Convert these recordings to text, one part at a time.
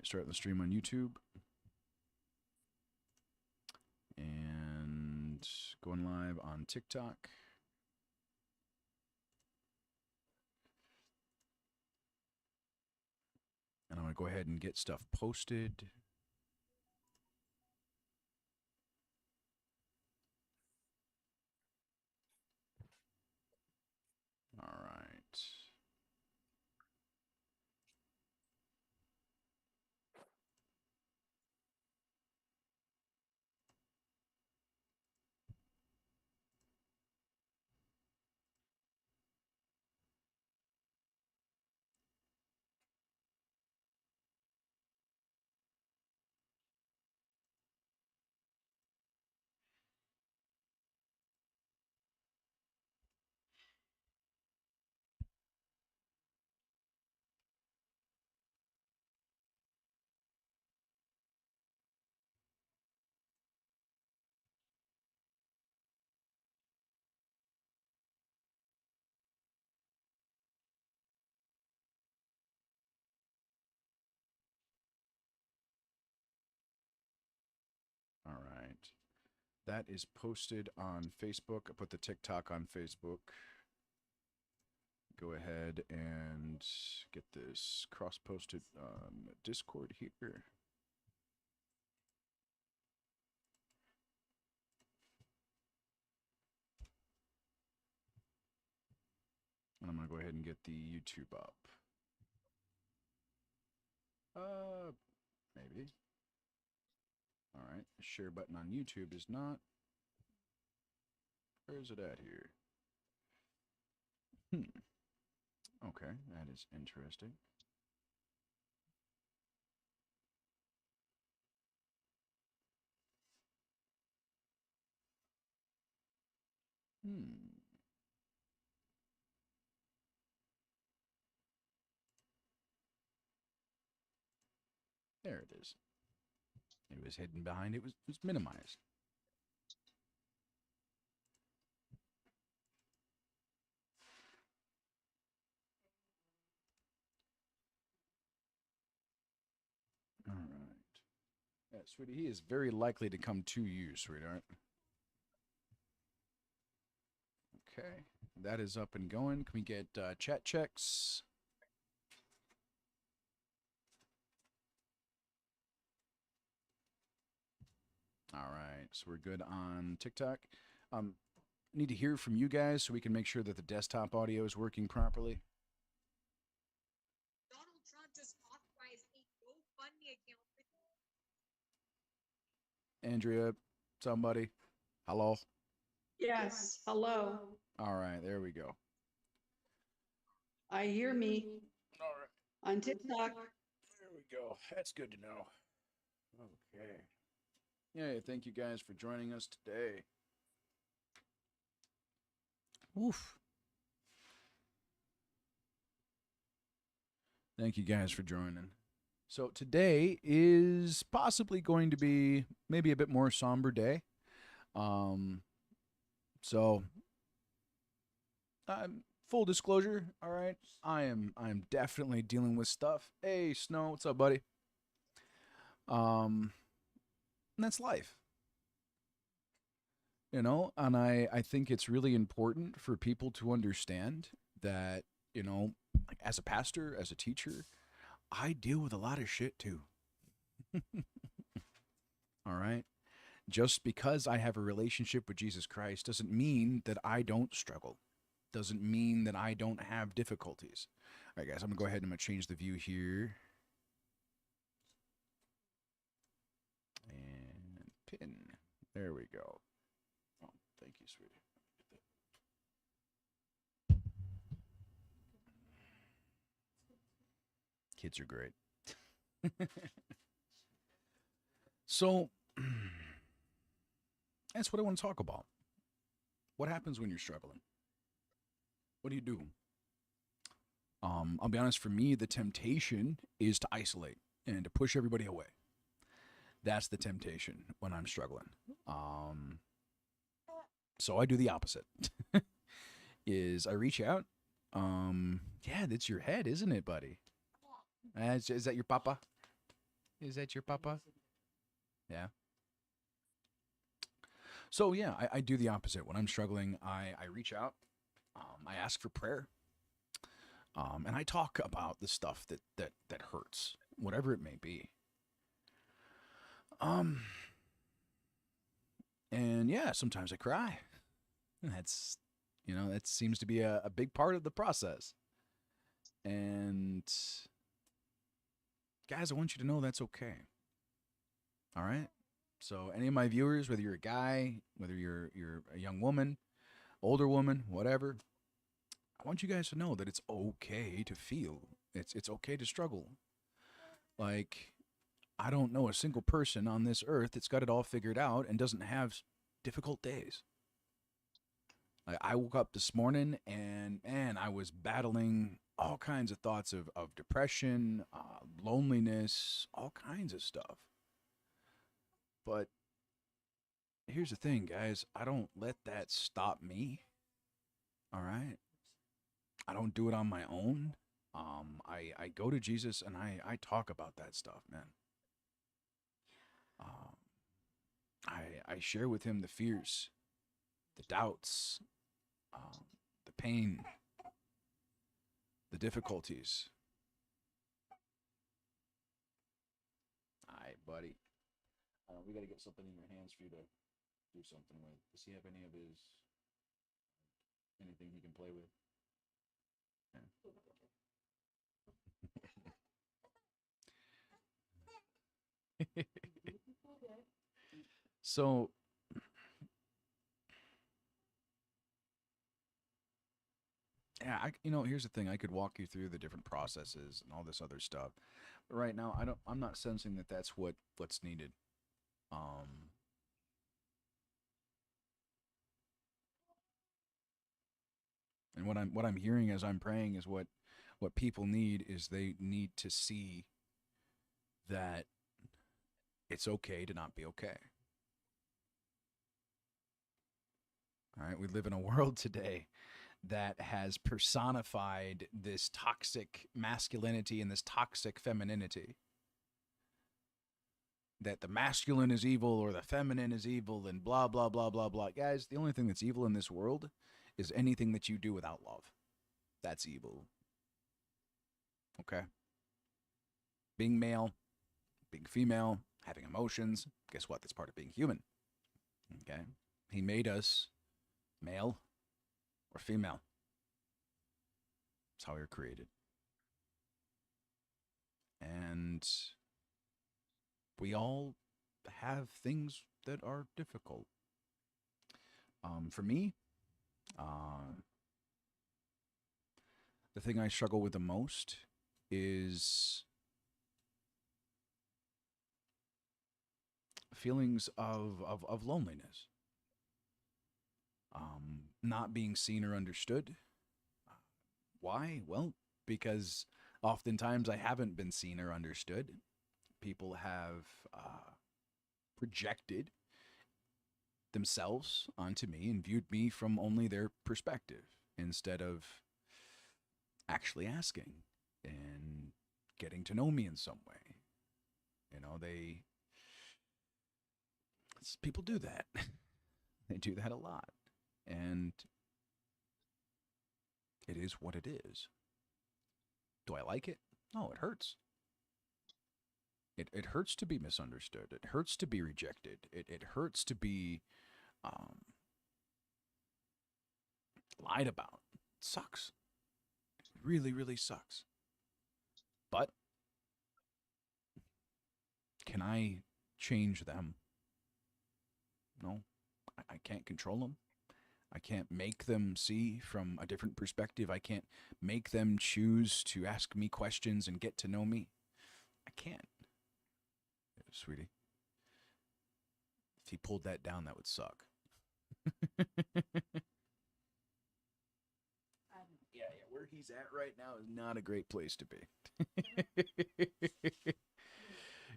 starting the stream on YouTube. And going live on TikTok. And I'm going to go ahead and get stuff posted. All right. All right. That is posted on Facebook. I put the TikTok on Facebook. Go ahead and get this cross-posted on Discord here. And I'm going to go ahead and get the YouTube up. Maybe. All right. The share button on YouTube is not. Where is it at here? Okay, that is interesting. There it is. It was hidden behind. It was minimized. All right. Yeah, sweetie, he is very likely to come to you, sweetheart. Okay, that is up and going. Can we get chat checks? All right, so we're good on TikTok. Need to hear from you guys so we can make sure that the desktop audio is working properly. Donald Trump just authorized a GoFundMe account. Andrea, somebody, hello? Yes, hello. All right, there we go. I hear me All right, on TikTok. there we go. That's good to know. Okay. Yeah, thank you guys for joining us today. Oof. Thank you guys for joining. So today is possibly going to be maybe a bit more somber day. So full disclosure, all right. I'm definitely dealing with stuff. Hey, Snow, what's up, buddy? And that's life. You know, and I think it's really important for people to understand that, you know, like as a pastor, as a teacher, I deal with a lot of shit too. All right. Just because I have a relationship with Jesus Christ doesn't mean that I don't struggle. Doesn't mean that I don't have difficulties. All right, guys, I'm going to go ahead and I'm going to change the view here. And pin. There we go. Oh, thank you, sweetie. Kids are great. So, that's what I want to talk about. What happens when you're struggling? What do you do? I'll be honest, for me, the temptation is to isolate and to push everybody away. That's the temptation when I'm struggling. So I do the opposite. Is I reach out. Yeah, that's your head, isn't it, buddy? Is that your papa? Is that your papa? Yeah. So yeah, I do the opposite. When I'm struggling, I reach out, I ask for prayer, and I talk about the stuff that hurts, whatever it may be. Um, and yeah, sometimes I cry. That's, that seems to be a big part of the process. And guys, I want you to know that's okay. All right. So any of my viewers, whether you're a guy, whether you're a young woman, older woman, whatever, I want you guys to know that it's okay to feel. It's okay to struggle. Like, I don't know a single person on this earth that's got it all figured out and doesn't have difficult days. Like, I woke up this morning and man, I was battling all kinds of thoughts of depression, loneliness, all kinds of stuff. But here's the thing, guys. I don't let that stop me. All right. I don't do it on my own. I go to Jesus and I talk about that stuff, man. Um, I share with him the fears, the doubts, the pain, the difficulties. All right, buddy. We got to get something in your hands for you to do something with. Does he have any of his anything he can play with? Yeah. So, yeah, here's the thing. I could walk you through the different processes and all this other stuff, but right now, I'm not sensing that that's what's needed. Um, and what I'm hearing as I'm praying is what people need is they need to see that it's okay to not be okay. All right, we live in a world today that has personified this toxic masculinity and this toxic femininity. That the masculine is evil or the feminine is evil and blah, blah, blah, blah, blah. Guys, the only thing that's evil in this world is anything that you do without love. That's evil. Okay? Being male, being female, having emotions, guess what? That's part of being human. Okay? He made us male or female. That's how we were created. And we all have things that are difficult. For me, the thing I struggle with the most is feelings of loneliness. Not being seen or understood. Why? Well, because oftentimes I haven't been seen or understood. People have projected themselves onto me and viewed me from only their perspective instead of actually asking and getting to know me in some way. People do that. They do that a lot. And it is what it is. Do I like it? No, it hurts. It hurts to be misunderstood. It hurts to be rejected. It hurts to be lied about. It sucks. It really, really sucks. But can I change them? No, I can't control them. I can't make them see from a different perspective. I can't make them choose to ask me questions and get to know me. I can't. Yeah, sweetie. If he pulled that down, that would suck. Yeah, where he's at right now is not a great place to be.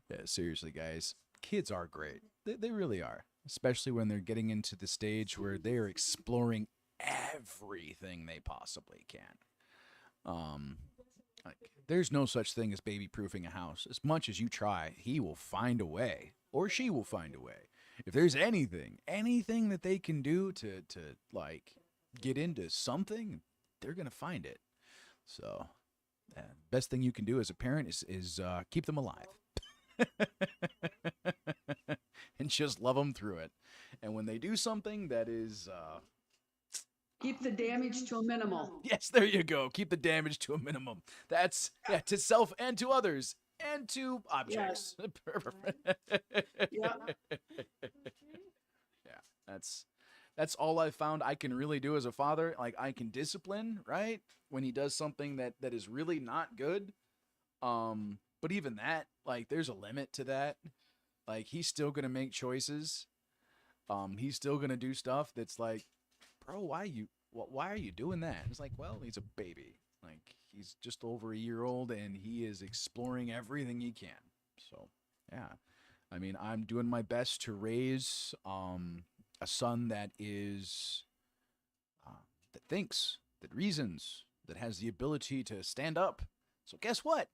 Yeah, seriously, guys. Kids are great. They really are. Especially when they're getting into the stage where they're exploring everything they possibly can. Like, there's no such thing as baby-proofing a house. As much as you try, he will find a way, or she will find a way. If there's anything that they can do to like get into something, they're gonna find it. So, best thing you can do as a parent is keep them alive, and just love them through it. And when they do something that is Keep the damage to a minimal. yes, there you go. Keep the damage to a minimum. That's to self and to others and to objects. Yeah. Yeah, that's all I've found I can really do as a father. Like, I can discipline, right, when he does something that is really not good. But even that, like, there's a limit to that. Like, he's still gonna make choices. He's still gonna do stuff that's like, bro, why are you doing that? It's like, well, he's a baby. Like, he's just over a year old and he is exploring everything he can. So, yeah. I mean, I'm doing my best to raise a son that is that thinks, that reasons, that has the ability to stand up. So guess what?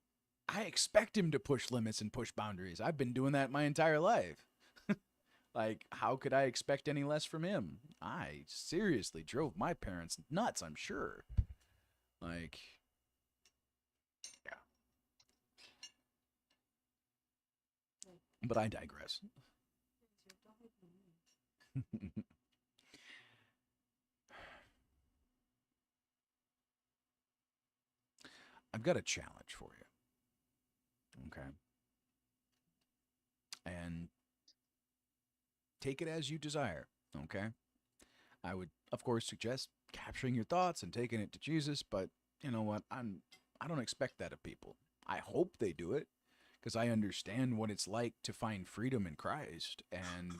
I expect him to push limits and push boundaries. I've been doing that my entire life. Like, how could I expect any less from him? I seriously drove my parents nuts, I'm sure. Like, yeah. But I digress. I've got a challenge for you. Okay. And take it as you desire. Okay. I would, of course, suggest capturing your thoughts and taking it to Jesus, but you know what? I don't expect that of people. I hope they do it because I understand what it's like to find freedom in Christ and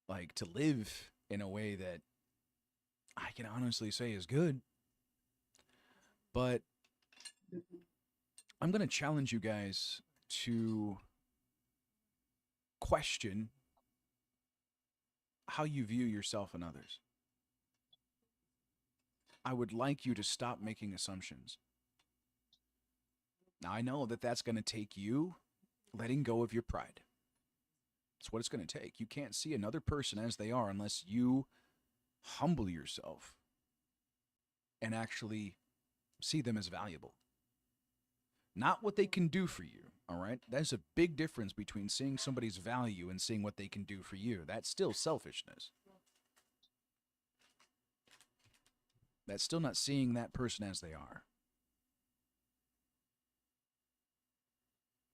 like to live in a way that I can honestly say is good. But I'm going to challenge you guys to question how you view yourself and others. I would like you to stop making assumptions. Now, I know that that's going to take you letting go of your pride. It's what it's going to take. You can't see another person as they are unless you humble yourself and actually see them as valuable. Not what they can do for you, all right? There's a big difference between seeing somebody's value and seeing what they can do for you. That's still selfishness. That's still not seeing that person as they are.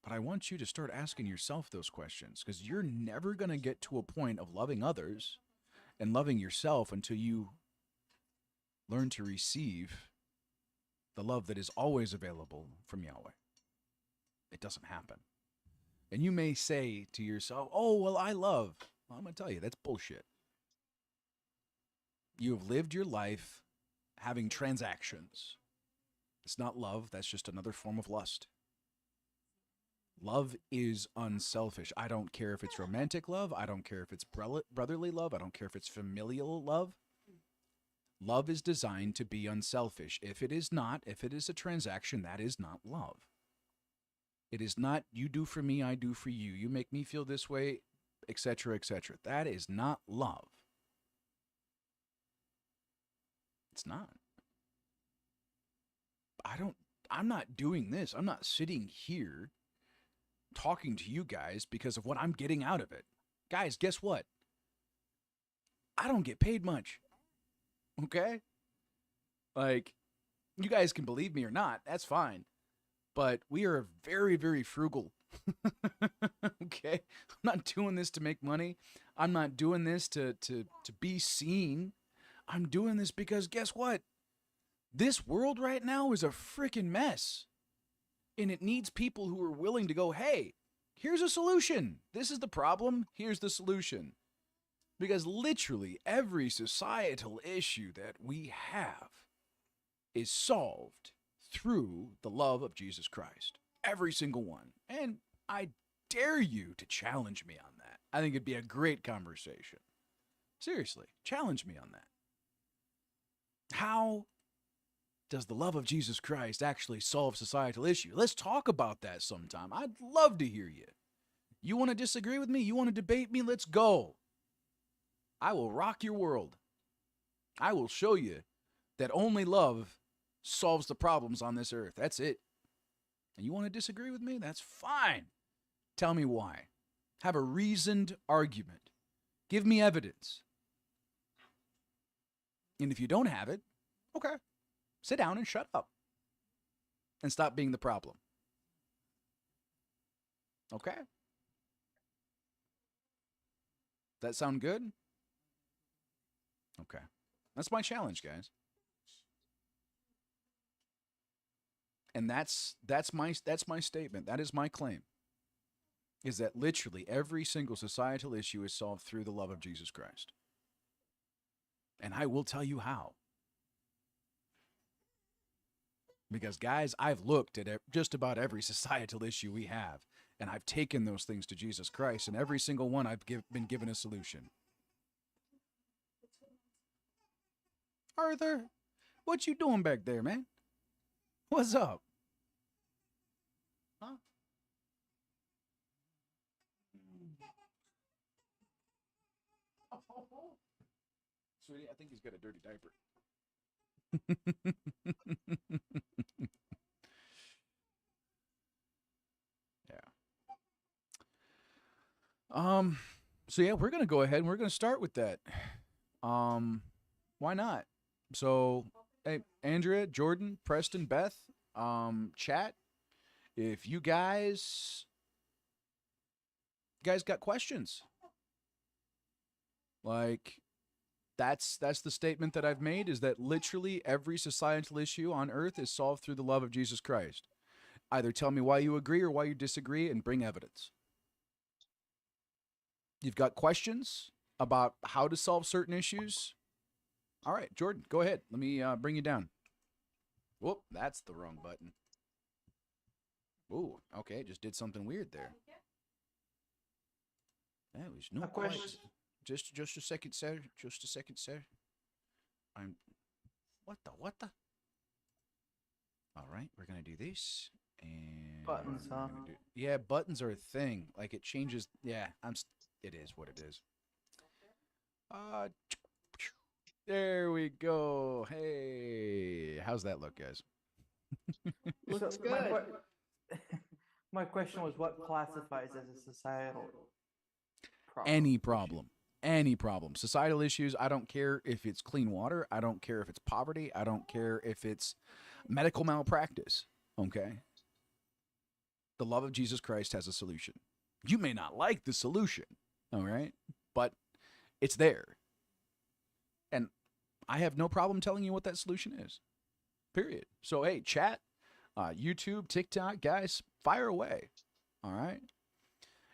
But I want you to start asking yourself those questions because you're never going to get to a point of loving others and loving yourself until you learn to receive the love that is always available from Yahweh. It doesn't happen. And you may say to yourself, oh, well, I love. Well, I'm going to tell you, that's bullshit. You have lived your life having transactions. It's not love. That's just another form of lust. Love is unselfish. I don't care if it's romantic love. I don't care if it's brotherly love. I don't care if it's familial love. Love is designed to be unselfish. If it is not, if it is a transaction, that is not love. It is not you do for me, I do for you. You make me feel this way, etc., etc. That is not love. It's not. I'm not doing this. I'm not sitting here talking to you guys because of what I'm getting out of it. Guys, guess what? I don't get paid much. Okay? Like, you guys can believe me or not. That's fine. But we are very, very frugal. Okay? I'm not doing this to make money. I'm not doing this to be seen. I'm doing this because guess what? This world right now is a freaking mess. And it needs people who are willing to go, hey, here's a solution. This is the problem. Here's the solution. Because literally every societal issue that we have is solved through the love of Jesus Christ. Every single one. And I dare you to challenge me on that. I think it'd be a great conversation. Seriously, challenge me on that. How does the love of Jesus Christ actually solve societal issue? Let's talk about that sometime. I'd love to hear you. You want to disagree with me? You want to debate me? Let's go. I will rock your world. I will show you that only love solves the problems on this earth. That's it. And you want to disagree with me? That's fine. Tell me why. Have a reasoned argument. Give me evidence. And if you don't have it, okay, sit down and shut up. And stop being the problem. Okay? That sound good? Okay. That's my challenge, guys. And that's my statement. That is my claim. Is that literally every single societal issue is solved through the love of Jesus Christ. And I will tell you how. Because, guys, I've looked at just about every societal issue we have, and I've taken those things to Jesus Christ, and every single one I've been given a solution. Arthur, what you doing back there, man? What's up? Huh? Sweetie, I think he's got a dirty diaper. Yeah. So yeah, we're gonna go ahead and we're gonna start with that. Why not? So, hey, Andrea, Jordan, Preston, Beth, chat. If you guys got questions, like that's the statement that I've made, is that literally every societal issue on earth is solved through the love of Jesus Christ. Either tell me why you agree or why you disagree and bring evidence. You've got questions about how to solve certain issues? All right, Jordan, go ahead. Let me bring you down. Whoop, that's the wrong button. Ooh, okay, just did something weird there. That was no question. Just a second, sir. Just a second, sir. What the? All right, we're gonna do this and Buttons, huh? Yeah, buttons are a thing. Like it changes. Yeah, it is what it is. There we go. Hey, how's that look, guys? Looks So good. my question was, what classifies as a societal problem? Any problem. Societal issues, I don't care if it's clean water. I don't care if it's poverty. I don't care if it's medical malpractice. Okay? The love of Jesus Christ has a solution. You may not like the solution, all right? But it's there. And I have no problem telling you what that solution is. Period. So, hey, chat, YouTube, TikTok, guys, fire away. All right?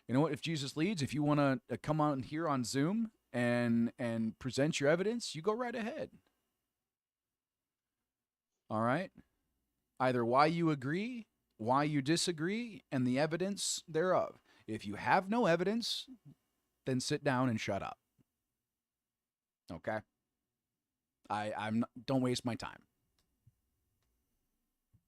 You know what? If Jesus leads, if you want to come on here on Zoom and present your evidence, you go right ahead. All right? Either why you agree, why you disagree, and the evidence thereof. If you have no evidence, then sit down and shut up. Okay? Don't waste my time.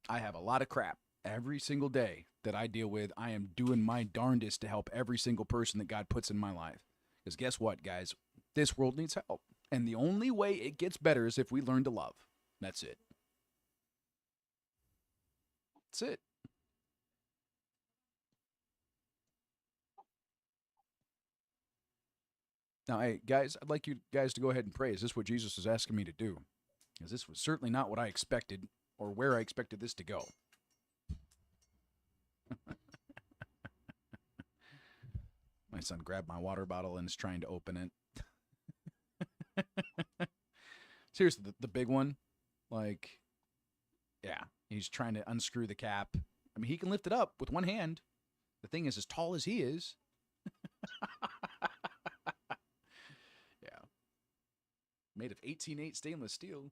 I have a lot of crap every single day that I deal with. I am doing my darndest to help every single person that God puts in my life. Because guess what, guys? This world needs help. And the only way it gets better is if we learn to love. That's it. That's it. Now, hey, guys, I'd like you guys to go ahead and pray. Is this what Jesus is asking me to do? Because this was certainly not what I expected or where I expected this to go. My son grabbed my water bottle and is trying to open it. Seriously, the big one, like, yeah, he's trying to unscrew the cap. I mean, he can lift it up with one hand. The thing is as tall as he is. Yeah. Made of 18/8 stainless steel.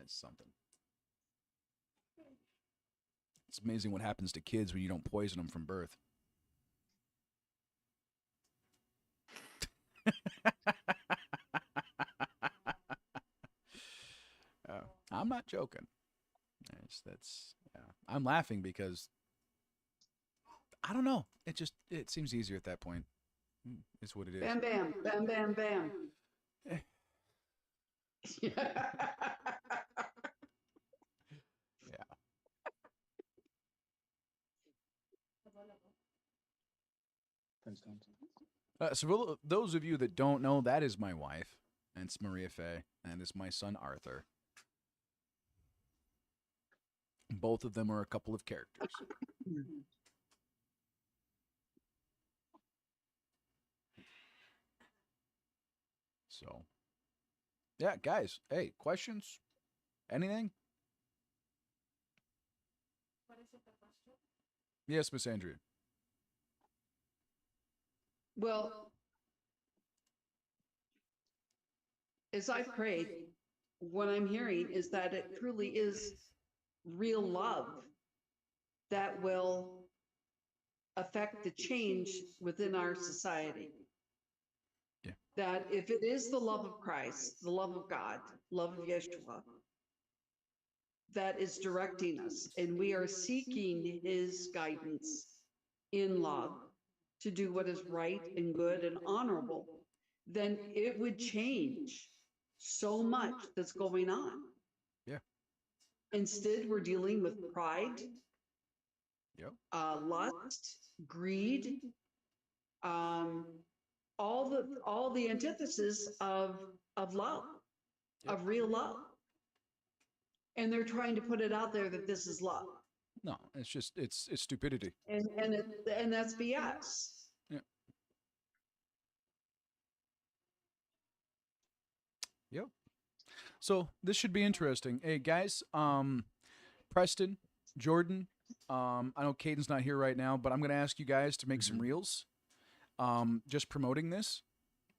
It's something. It's amazing what happens to kids when you don't poison them from birth. I'm not joking. That's yeah. I'm laughing because I don't know. It seems easier at that point. It's what it is. Bam, bam, bam, bam, bam. Eh. Yeah. So for those of you that don't know, that is my wife, and it's Maria Faye, and it's my son Arthur. Both of them are a couple of characters. So, yeah, guys, hey, questions? Anything? What is it, the question? Yes, Miss Andrea. Well, as I prayed, what I'm hearing is that it truly is real love that will affect the change within our society. Yeah. That if it is the love of Christ, the love of God, love of Yeshua, that is directing us, and we are seeking his guidance in love to do what is right and good and honorable, then it would change so much that's going on. Yeah. Instead, we're dealing with pride, Yep. lust, greed, all the antithesis of love, of real love. And they're trying to put it out there that this is love. No, it's just it's stupidity. And that's BS. Yeah. Yep. So this should be interesting. Hey guys, Preston, Jordan, I know Caden's not here right now, but I'm gonna ask you guys to make some reels. Just promoting this.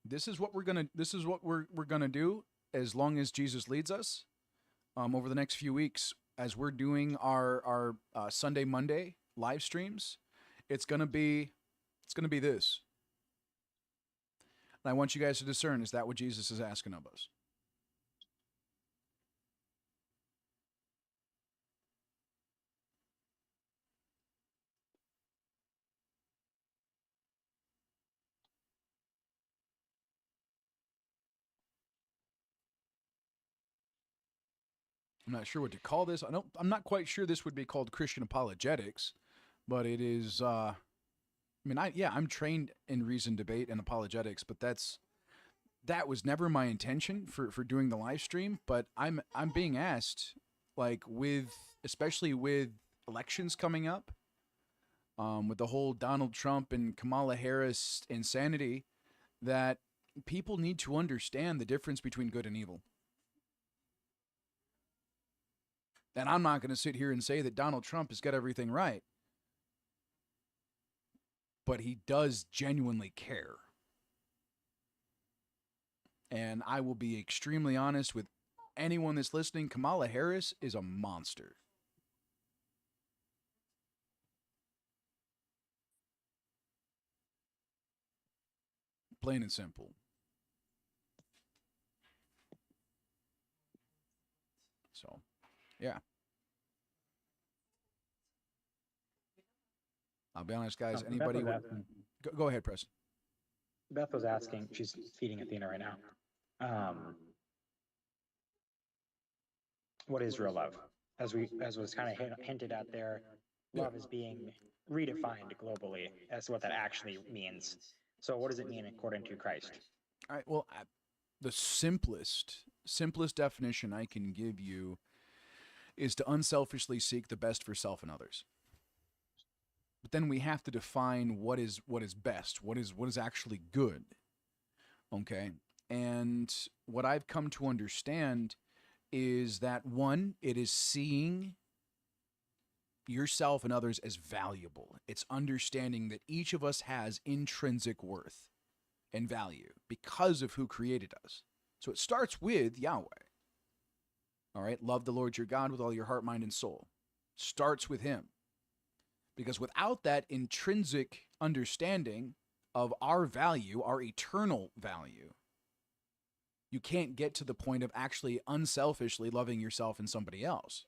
This is what we're gonna do as long as Jesus leads us. Over the next few weeks, as we're doing our Sunday, Monday live streams, it's gonna be this. And I want you guys to discern: is that what Jesus is asking of us? I'm not sure what to call this. I'm not quite sure this would be called Christian apologetics, but it is. I mean, I'm trained in reason, debate, and apologetics, but that was never my intention for doing the live stream. But I'm being asked, like especially with elections coming up, with the whole Donald Trump and Kamala Harris insanity, that people need to understand the difference between good and evil. And I'm not going to sit here and say that Donald Trump has got everything right. But he does genuinely care. And I will be extremely honest with anyone that's listening. Kamala Harris is a monster. Plain and simple. So, yeah. I'll be honest, guys. Anybody? Go ahead, Preston. Beth was asking. She's feeding Athena right now. What is real love? As was kind of hinted at there, love is being redefined globally as to what that actually means. So, what does it mean according to Christ? All right. Well, the simplest definition I can give you is to unselfishly seek the best for self and others. But then we have to define what is best, what is actually good. Okay? And what I've come to understand is that one, it is seeing yourself and others as valuable. It's understanding that each of us has intrinsic worth and value because of who created us. So it starts with Yahweh. All right? Love the Lord your God with all your heart, mind, and soul. Starts with him. Because without that intrinsic understanding of our value, our eternal value, you can't get to the point of actually unselfishly loving yourself and somebody else.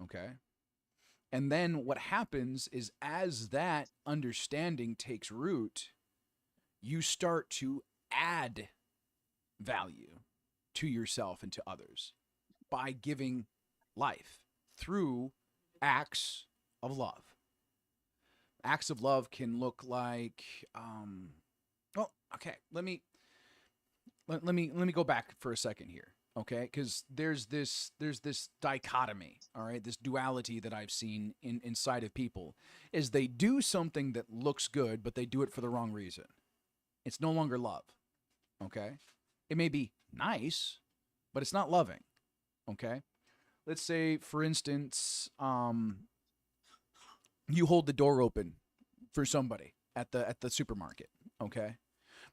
Okay. And then what happens is as that understanding takes root, you start to add value to yourself and to others by giving life through acts of love. Acts of love can look like, well, okay, let me go back for a second here, okay? Because there's this dichotomy, all right, this duality that I've seen inside of people is they do something that looks good, but they do it for the wrong reason. It's no longer love, okay? It may be nice, but it's not loving, okay? Let's say, for instance, you hold the door open for somebody at the supermarket, okay?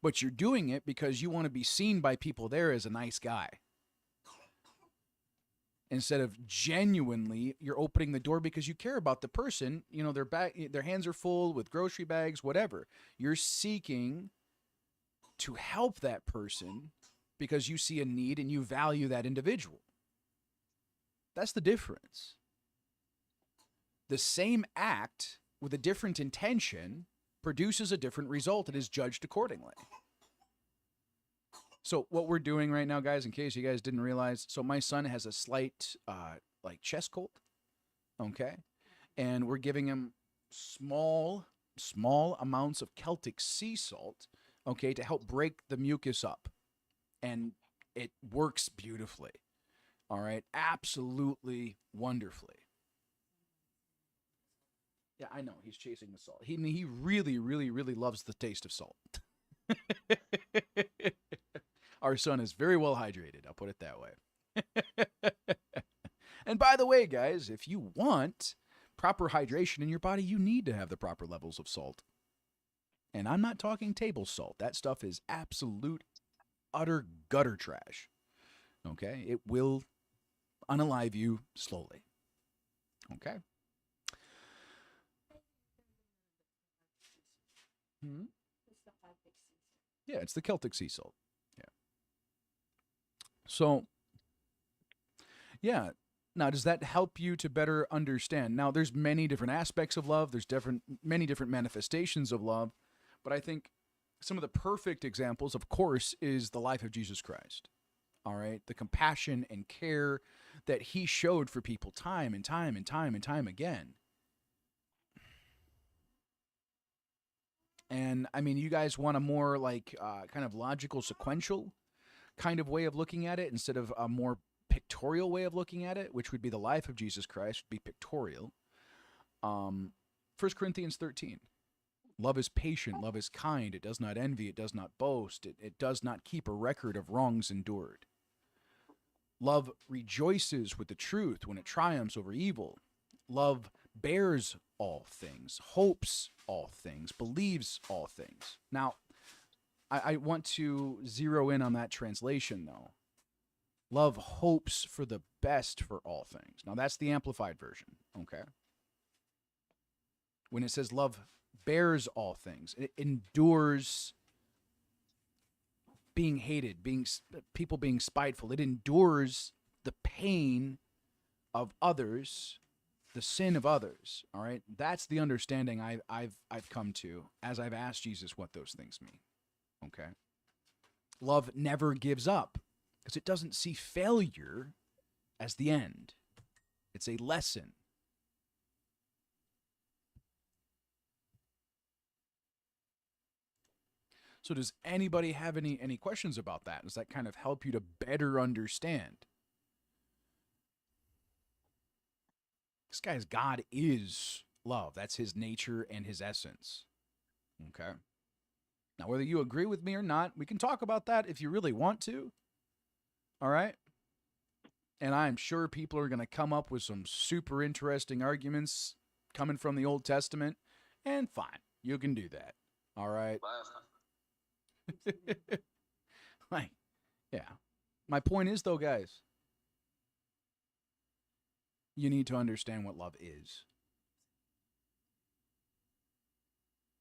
But you're doing it because you want to be seen by people there as a nice guy. Instead of genuinely, you're opening the door because you care about the person. You know, their hands are full with grocery bags, whatever. You're seeking to help that person because you see a need and you value that individual. That's the difference. The same act with a different intention produces a different result and is judged accordingly. So what we're doing right now, guys, in case you guys didn't realize, so my son has a slight like chest cold, okay? And we're giving him small amounts of Celtic sea salt, okay, to help break the mucus up. And it works beautifully. All right? Absolutely wonderfully. Yeah, I know. He's chasing the salt. He really, really, really loves the taste of salt. Our son is very well hydrated. I'll put it that way. And by the way, guys, if you want proper hydration in your body, you need to have the proper levels of salt. And I'm not talking table salt. That stuff is absolute, utter gutter trash. Okay? It will unalive you slowly. Okay? Hmm? Yeah, it's the Celtic sea salt. Yeah. So, yeah. Now, does that help you to better understand? Now, there's many different aspects of love. There's many different manifestations of love. But I think some of the perfect examples, of course, is the life of Jesus Christ. All right? The compassion and care that he showed for people time and time and time and time again. And I mean, you guys want a more like kind of logical, sequential kind of way of looking at it instead of a more pictorial way of looking at it, which would be the life of Jesus Christ, would be pictorial. 1 Corinthians 13. Love is patient, love is kind, it does not envy, it does not boast, it does not keep a record of wrongs endured. Love rejoices with the truth when it triumphs over evil. Love bears all things, hopes all things, believes all things. Now, I want to zero in on that translation, though. Love hopes for the best for all things. Now, that's the Amplified Version, okay? When it says love bears all things, it endures being hated, people being spiteful. It endures the pain of others, the sin of others. All right, that's the understanding I've come to as I've asked Jesus what those things mean. Okay, love never gives up because it doesn't see failure as the end. It's a lesson. So does anybody have any questions about that? Does that kind of help you to better understand? This guy's God is love. That's his nature and his essence. Okay. Now, whether you agree with me or not, we can talk about that if you really want to. All right. And I'm sure people are going to come up with some super interesting arguments coming from the Old Testament. And fine, you can do that. All right. Like, yeah. My point is, though, guys, you need to understand what love is.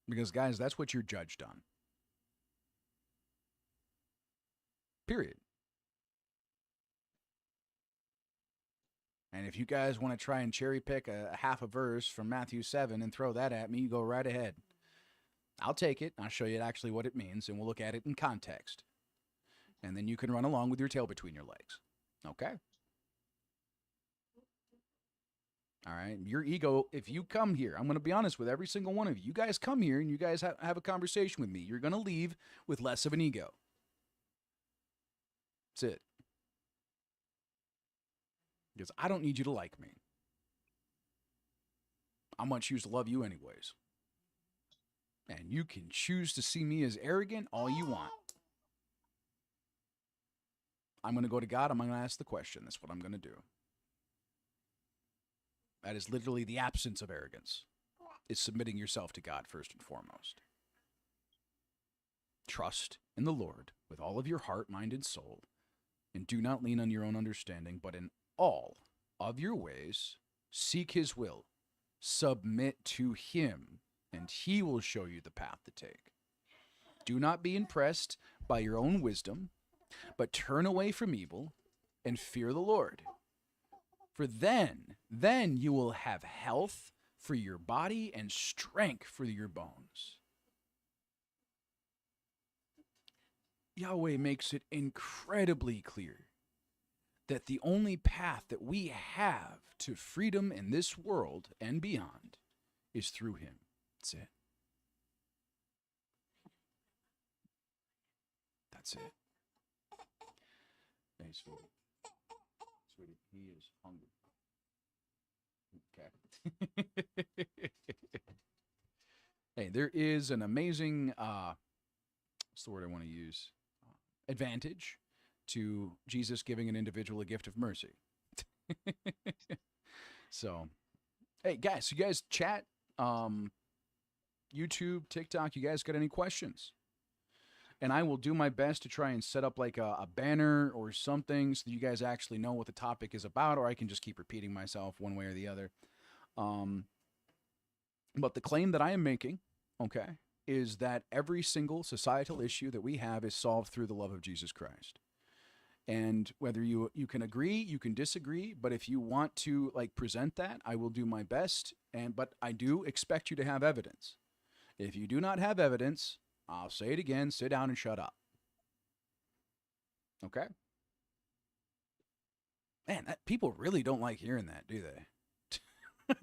Because, guys, that's what you're judged on. Period. And if you guys want to try and cherry pick a half a verse from Matthew 7 and throw that at me, you go right ahead. I'll take it. I'll show you actually what it means, and we'll look at it in context. And then you can run along with your tail between your legs. Okay? All right? Your ego, if you come here, I'm going to be honest with every single one of you. You guys come here and you guys have a conversation with me. You're going to leave with less of an ego. That's it. Because I don't need you to like me. I want you to love you anyways. And you can choose to see me as arrogant all you want. I'm going to go to God. I'm going to ask the question. That's what I'm going to do. That is literally the absence of arrogance. It's submitting yourself to God first and foremost. Trust in the Lord with all of your heart, mind, and soul. And do not lean on your own understanding, but in all of your ways, seek his will. Submit to him, and he will show you the path to take. Do not be impressed by your own wisdom, but turn away from evil and fear the Lord. For then you will have health for your body and strength for your bones. Yahweh makes it incredibly clear that the only path that we have to freedom in this world and beyond is through him. That's it. That's it. Hey, sweetie. Sweetie, he is hungry. Okay. Hey, there is an amazing, what's the word I want to use? Advantage to Jesus giving an individual a gift of mercy. So, hey, guys, you guys chat, YouTube, TikTok, you guys got any questions? And I will do my best to try and set up like a banner or something so that you guys actually know what the topic is about, or I can just keep repeating myself one way or the other. But the claim that I am making, okay, is that every single societal issue that we have is solved through the love of Jesus Christ. And whether you can agree, you can disagree, but if you want to like present that, I will do my best. But I do expect you to have evidence. If you do not have evidence, I'll say it again, sit down and shut up. Okay? Man, people really don't like hearing that, do they?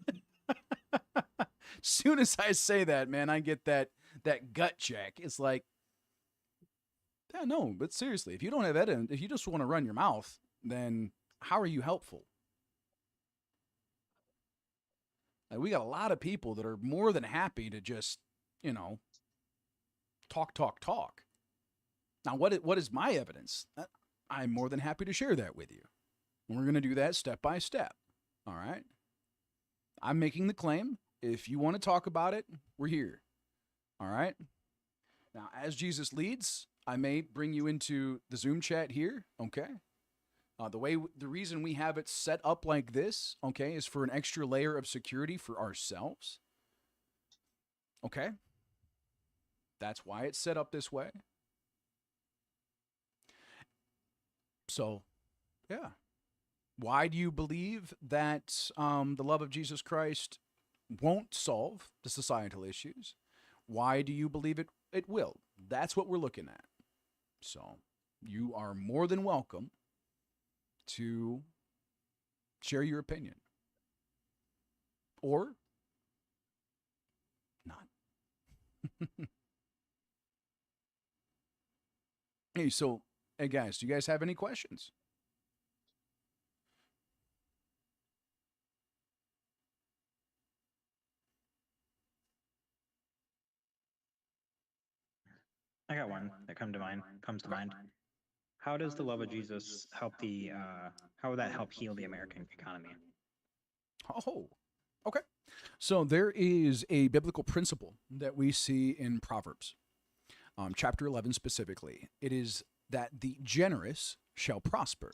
Soon as I say that, man, I get that gut check. It's like, yeah, no, but seriously, if you don't have evidence, if you just want to run your mouth, then how are you helpful? Like, we got a lot of people that are more than happy to just, talk. Now, what is my evidence? I'm more than happy to share that with you. And we're going to do that step by step. All right? I'm making the claim. If you want to talk about it, we're here. All right? Now, as Jesus leads, I may bring you into the Zoom chat here, okay? The reason we have it set up like this, okay, is for an extra layer of security for ourselves. Okay? That's why it's set up this way. So, yeah. Why do you believe that the love of Jesus Christ won't solve the societal issues? Why do you believe it will? That's what we're looking at. So, you are more than welcome to share your opinion. Or not. Hey guys, do you guys have any questions? I got one that comes to mind. How does the love of Jesus help how would that help heal the American economy? Oh, okay. So there is a biblical principle that we see in Proverbs, chapter 11 specifically. It is that the generous shall prosper.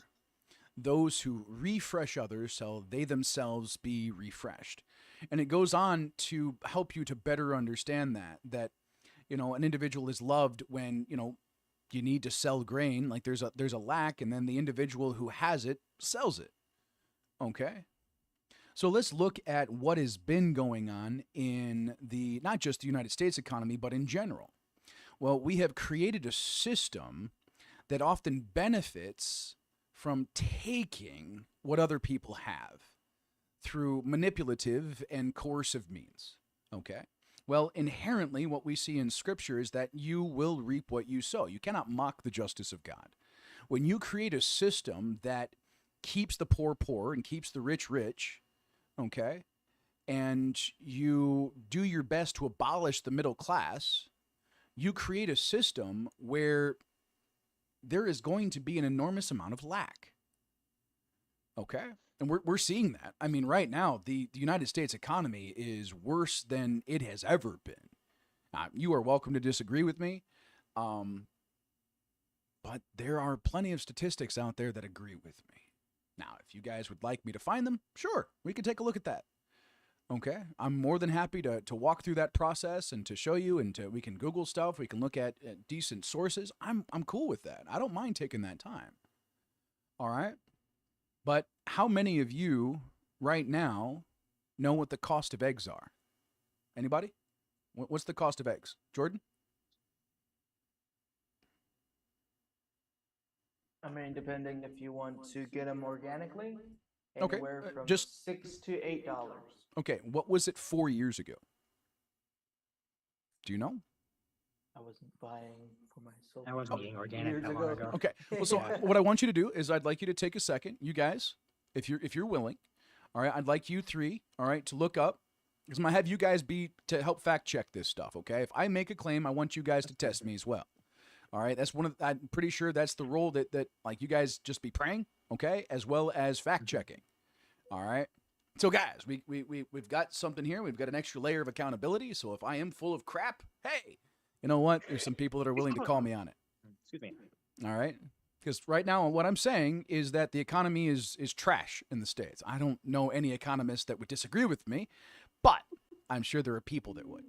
Those who refresh others shall they themselves be refreshed. And it goes on to help you to better understand that an individual is loved when, you need to sell grain, like there's a lack, and then the individual who has it sells it. Okay? So let's look at what has been going on in the not just the United States economy, but in general. Well, we have created a system that often benefits from taking what other people have through manipulative and coercive means. Okay? Well, inherently, what we see in Scripture is that you will reap what you sow. You cannot mock the justice of God. When you create a system that keeps the poor poor and keeps the rich rich, okay, and you do your best to abolish the middle class, you create a system where there is going to be an enormous amount of lack. Okay? And we're seeing that. I mean, right now, the United States economy is worse than it has ever been. You are welcome to disagree with me, but there are plenty of statistics out there that agree with me. Now, if you guys would like me to find them, sure, we can take a look at that. Okay, I'm more than happy to walk through that process and to show you, and we can Google stuff. We can look at decent sources. I'm cool with that. I don't mind taking that time. All right, but how many of you right now know what the cost of eggs are? Anybody? What's the cost of eggs, Jordan? I mean, depending if you want to get them organically, Okay, anywhere from just $6 to $8. okay. What was it 4 years ago? Do you know? I wasn't buying for myself. I wasn't eating organic years that long ago. Okay. Well, so Yeah. what I want you to do is I'd like you to take a second, you guys, if you're willing. All right. I'd like you three, all right, to look up, because I'm gonna have you guys be to help fact check this stuff. Okay. If I make a claim, I want you guys to test me as well. All right. That's I'm pretty sure that's the role that like you guys just be praying, okay, as well as fact checking. All right. So guys, we've got something here. We've got an extra layer of accountability. So if I am full of crap, hey, you know what? There's some people that are willing to call me on it. Excuse me. All right. Because right now, what I'm saying is that the economy is trash in the States. I don't know any economist that would disagree with me, but I'm sure there are people that would.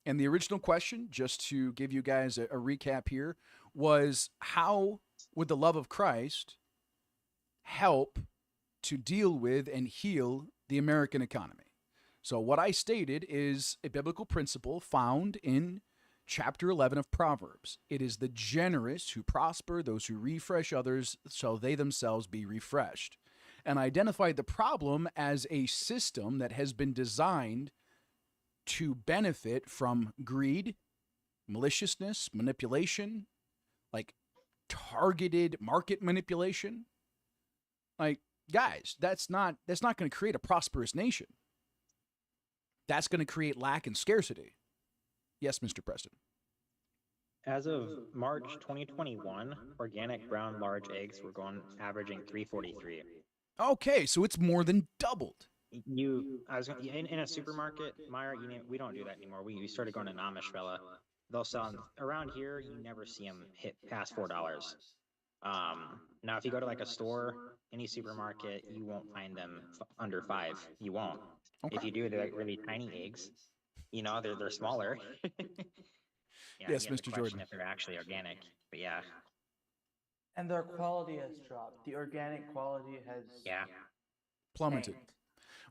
And the original question, just to give you guys a recap here, was how would the love of Christ help to deal with and heal the American economy? So what I stated is a biblical principle found in chapter 11 of Proverbs. It is the generous who prosper, those who refresh others, so they themselves be refreshed. And I identified the problem as a system that has been designed to benefit from greed, maliciousness, manipulation, like targeted market manipulation. Like, guys, that's not going to create a prosperous nation. That's going to create lack and scarcity. Yes, Mr. Preston. As of March 2021, organic brown large eggs were averaging 343. Okay, so it's more than doubled. In a supermarket, Meyer, we don't do that anymore. We started going to Amish fella. They'll sell 'em around here. You never see them hit past $4. Now, if you go to like a store, any supermarket, you won't find them under $5. You won't. Okay. If you do, they're like really tiny eggs. You know, they're smaller. Yeah, Yes, you have to Mr. question Jordan. if they're actually organic, but yeah, And their quality has dropped. The organic quality has Plummeted. tanked.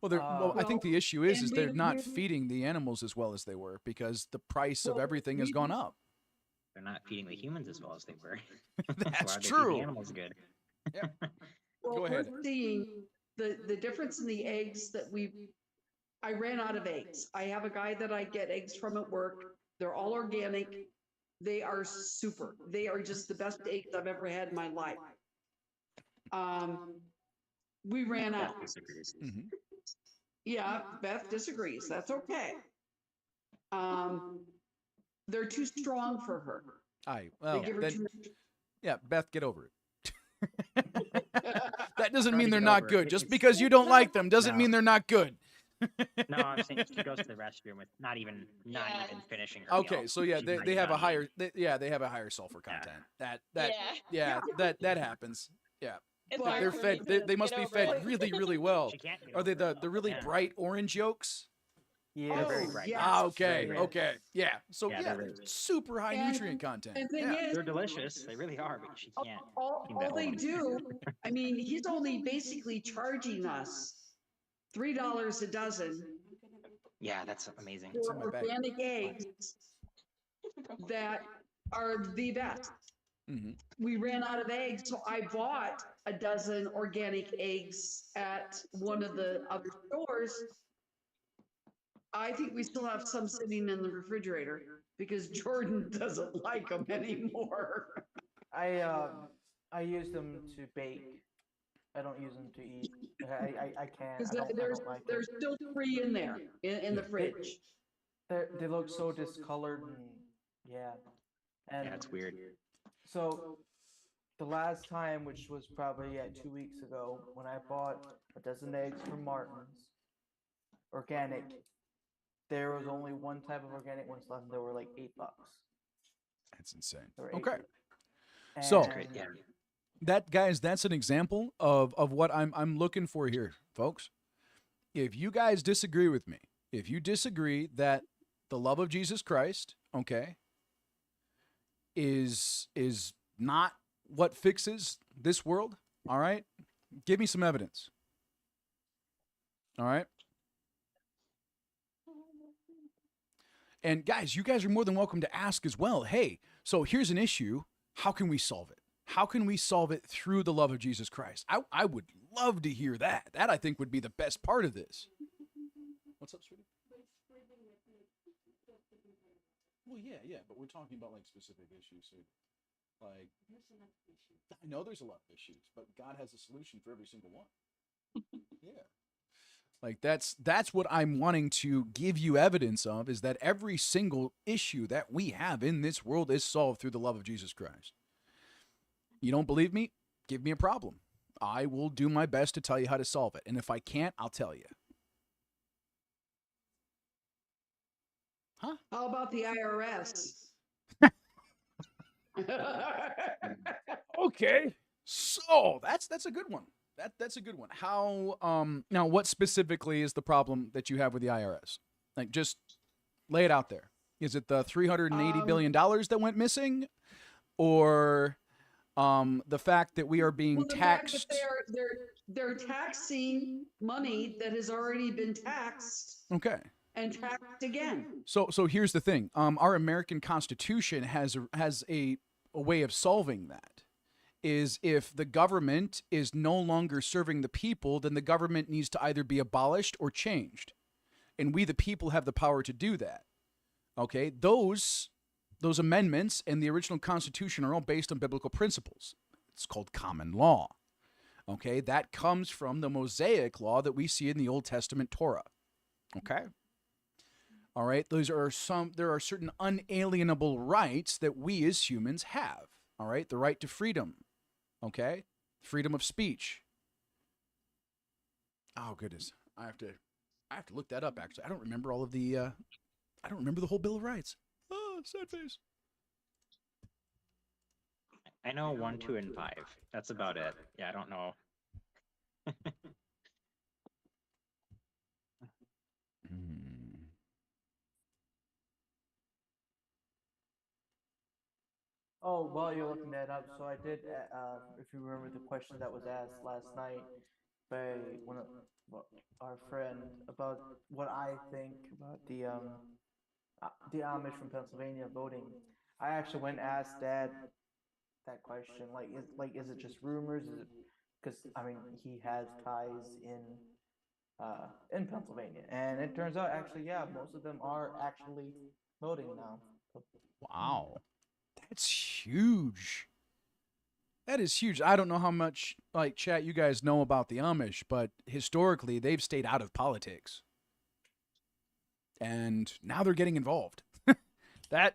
Well, I think the issue is and they're we- not we- feeding the animals as well as they were because the price of Well, everything has we- gone up. they're not feeding the humans as well as they were. That's Why are they feeding true. the animals good? Well, Go ahead. we're seeing the difference in the eggs that I ran out of eggs. I have a guy that I get eggs from at work. They're all organic. They are super. They are just the best eggs I've ever had in my life. We ran out. Mhm. Yeah, Beth disagrees. That's okay. They're too strong for her. Well, They give her then, too much. yeah, Beth, get over it. That doesn't Try mean to they're get not over it. good. Just It's- because you don't like them doesn't No. mean they're not good. No, I'm saying she goes to the restroom with not even finishing her Okay, meal. so yeah, She's they not they even have a done higher eating. they have a higher sulfur Yeah. content. Yeah. That happens. Yeah. It's Well, hard They're for fed me they, to they must get be over fed it. really, really well. She can't get Are they over the it. really Yeah. bright orange yolks? Yeah, very Oh, bright. yes. Ah, okay, Very, okay, yeah. So Yeah, yeah, they're- super high And- nutrient content. And thing Yeah. is, they're delicious. They really are, but she can't seem to all they hold 'em. do, I mean, he's only basically charging us $3 a dozen Yeah, that's amazing. It's in for my bag. organic eggs that are the best. Mhm. We ran out of eggs, so I bought a dozen organic eggs at one of the other stores. I think we still have some sitting in the refrigerator because Jordan doesn't like them anymore. I use them to bake. I don't use them to eat. I can't. Because I don't like there's them. still 3 in there in the Yeah. fridge. They look so discolored and yeah. And Yeah, it's weird. so the last time, which was probably 2 weeks ago, when I bought a dozen eggs from Martin's, organic, there was only one type of organic ones left, and they were like $8. That's insane. They were Okay. $8. So- Great. Yeah. That, guys, that's an example of what I'm looking for here, folks. If you guys disagree with me, if you disagree that the love of Jesus Christ, okay, is not what fixes this world, all right? Give me some evidence. All right? And guys, you guys are more than welcome to ask as well. Hey, so here's an issue. How can we solve it? How can we solve it through the love of Jesus Christ? I would love to hear that. That, I think, would be the best part of this. What's up, sweetie? Well, yeah, but we're talking about like specific issues. So, like, I know there's a lot of issues, but God has a solution for every single one. Yeah. Like that's what I'm wanting to give you evidence of, is that every single issue that we have in this world is solved through the love of Jesus Christ. You don't believe me? Give me a problem. I will do my best to tell you how to solve it. And if I can't, I'll tell you. Huh? How about the IRS? Okay. So that's a good one. That's a good one. How now what specifically is the problem that you have with the IRS? Like, just lay it out there. Is it the $380 billion that went missing, or the fact that we are being Well, the fact taxed? that they're taxing money that has already been taxed Okay. and taxed again. So here's the thing. Our American Constitution has a way of solving that. Is if the government is no longer serving the people, then the government needs to either be abolished or changed. And we, the people, have the power to do that. Okay? Those amendments in the original Constitution are all based on biblical principles. It's called common law. Okay? That comes from the Mosaic law that we see in the Old Testament Torah. Okay? All right? There are certain unalienable rights that we as humans have. All right? The right to freedom. Okay? Freedom of speech. Oh, goodness. I have to look that up, actually. I don't remember all of the I don't remember the whole Bill of Rights. Oh, sad face. I know 1, 2, and 5. That's about it. Yeah, I don't know. Oh, while you're looking that up, so I did, if you remember the question that was asked last night by one of our friend about what I think about the Amish from Pennsylvania voting. I actually went and asked Dad that question, is it just rumors? Is it because I mean he has ties in Pennsylvania, and it turns out actually, yeah, most of them are actually voting now. So, Wow. That's huge. That is huge. I don't know how much, like, chat you guys know about the Amish, but historically they've stayed out of politics. And now they're getting involved. Now,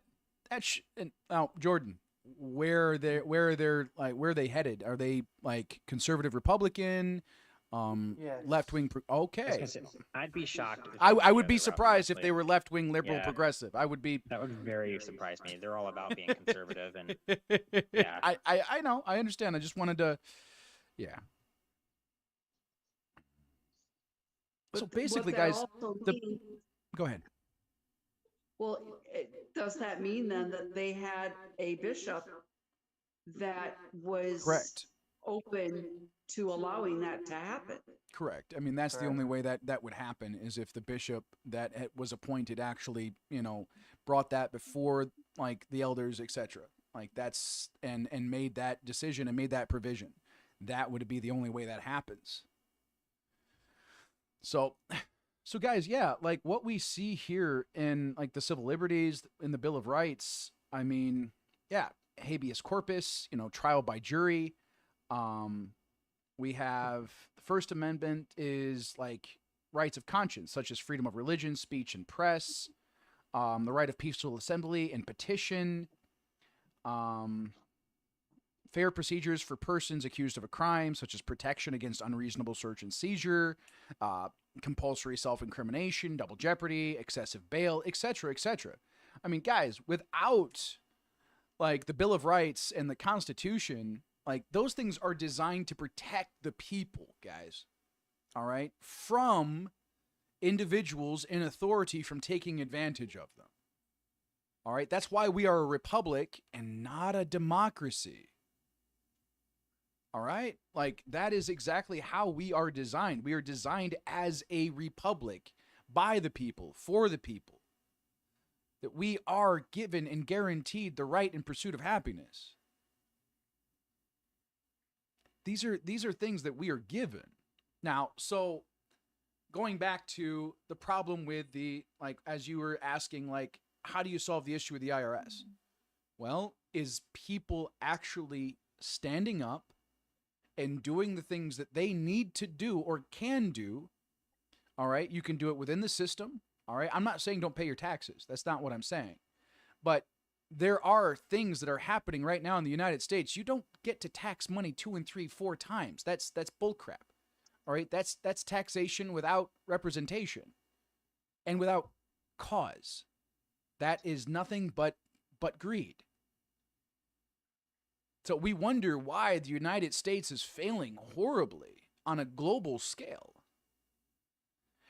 Jordan, where are they headed? Are they like conservative Republican? Yes. Left-wing okay. I'd be shocked. If I they would were be the surprised if Republicans, they were left-wing, liberal, Yeah. progressive. I would be. That would very surprise me. They're all about being conservative, and Yeah. I know. I understand. I just wanted to. Yeah. So But basically, what that guys, also the- means- Go ahead. Well, does that mean then that they had a bishop that was Correct. open to allowing that to happen? Correct. I mean, that's the Correct. only way that that would happen is if the bishop that was appointed actually, you know, brought that before like the elders, etc. Like that's and made that decision and made that provision. That would be the only way that happens. So, so guys, yeah, like what we see here in like the civil liberties in the Bill of Rights. I mean, yeah, habeas corpus, you know, trial by jury. We have the First Amendment is like rights of conscience, such as freedom of religion, speech, and press, the right of peaceful assembly and petition, fair procedures for persons accused of a crime, such as protection against unreasonable search and seizure, compulsory self-incrimination, double jeopardy, excessive bail, etc., etc. I mean, guys, without like the Bill of Rights and the Constitution, like those things are designed to protect the people, guys. All right? From individuals in authority from taking advantage of them. All right? That's why we are a republic and not a democracy. All right? Like that is exactly how we are designed. We are designed as a republic by the people, for the people. That we are given and guaranteed the right in pursuit of happiness. These are things that we are given. Now, so going back to the problem with the, like, as you were asking, like, how do you solve the issue with the IRS? Well, is people actually standing up and doing the things that they need to do or can do. All right. You can do it within the system. All right. I'm not saying don't pay your taxes. That's not what I'm saying. But there are things that are happening right now in the United States. You don't get to tax money 2 and 3, 4 times. That's bullcrap. All right. That's taxation without representation and without cause. That is nothing but greed. So we wonder why the United States is failing horribly on a global scale.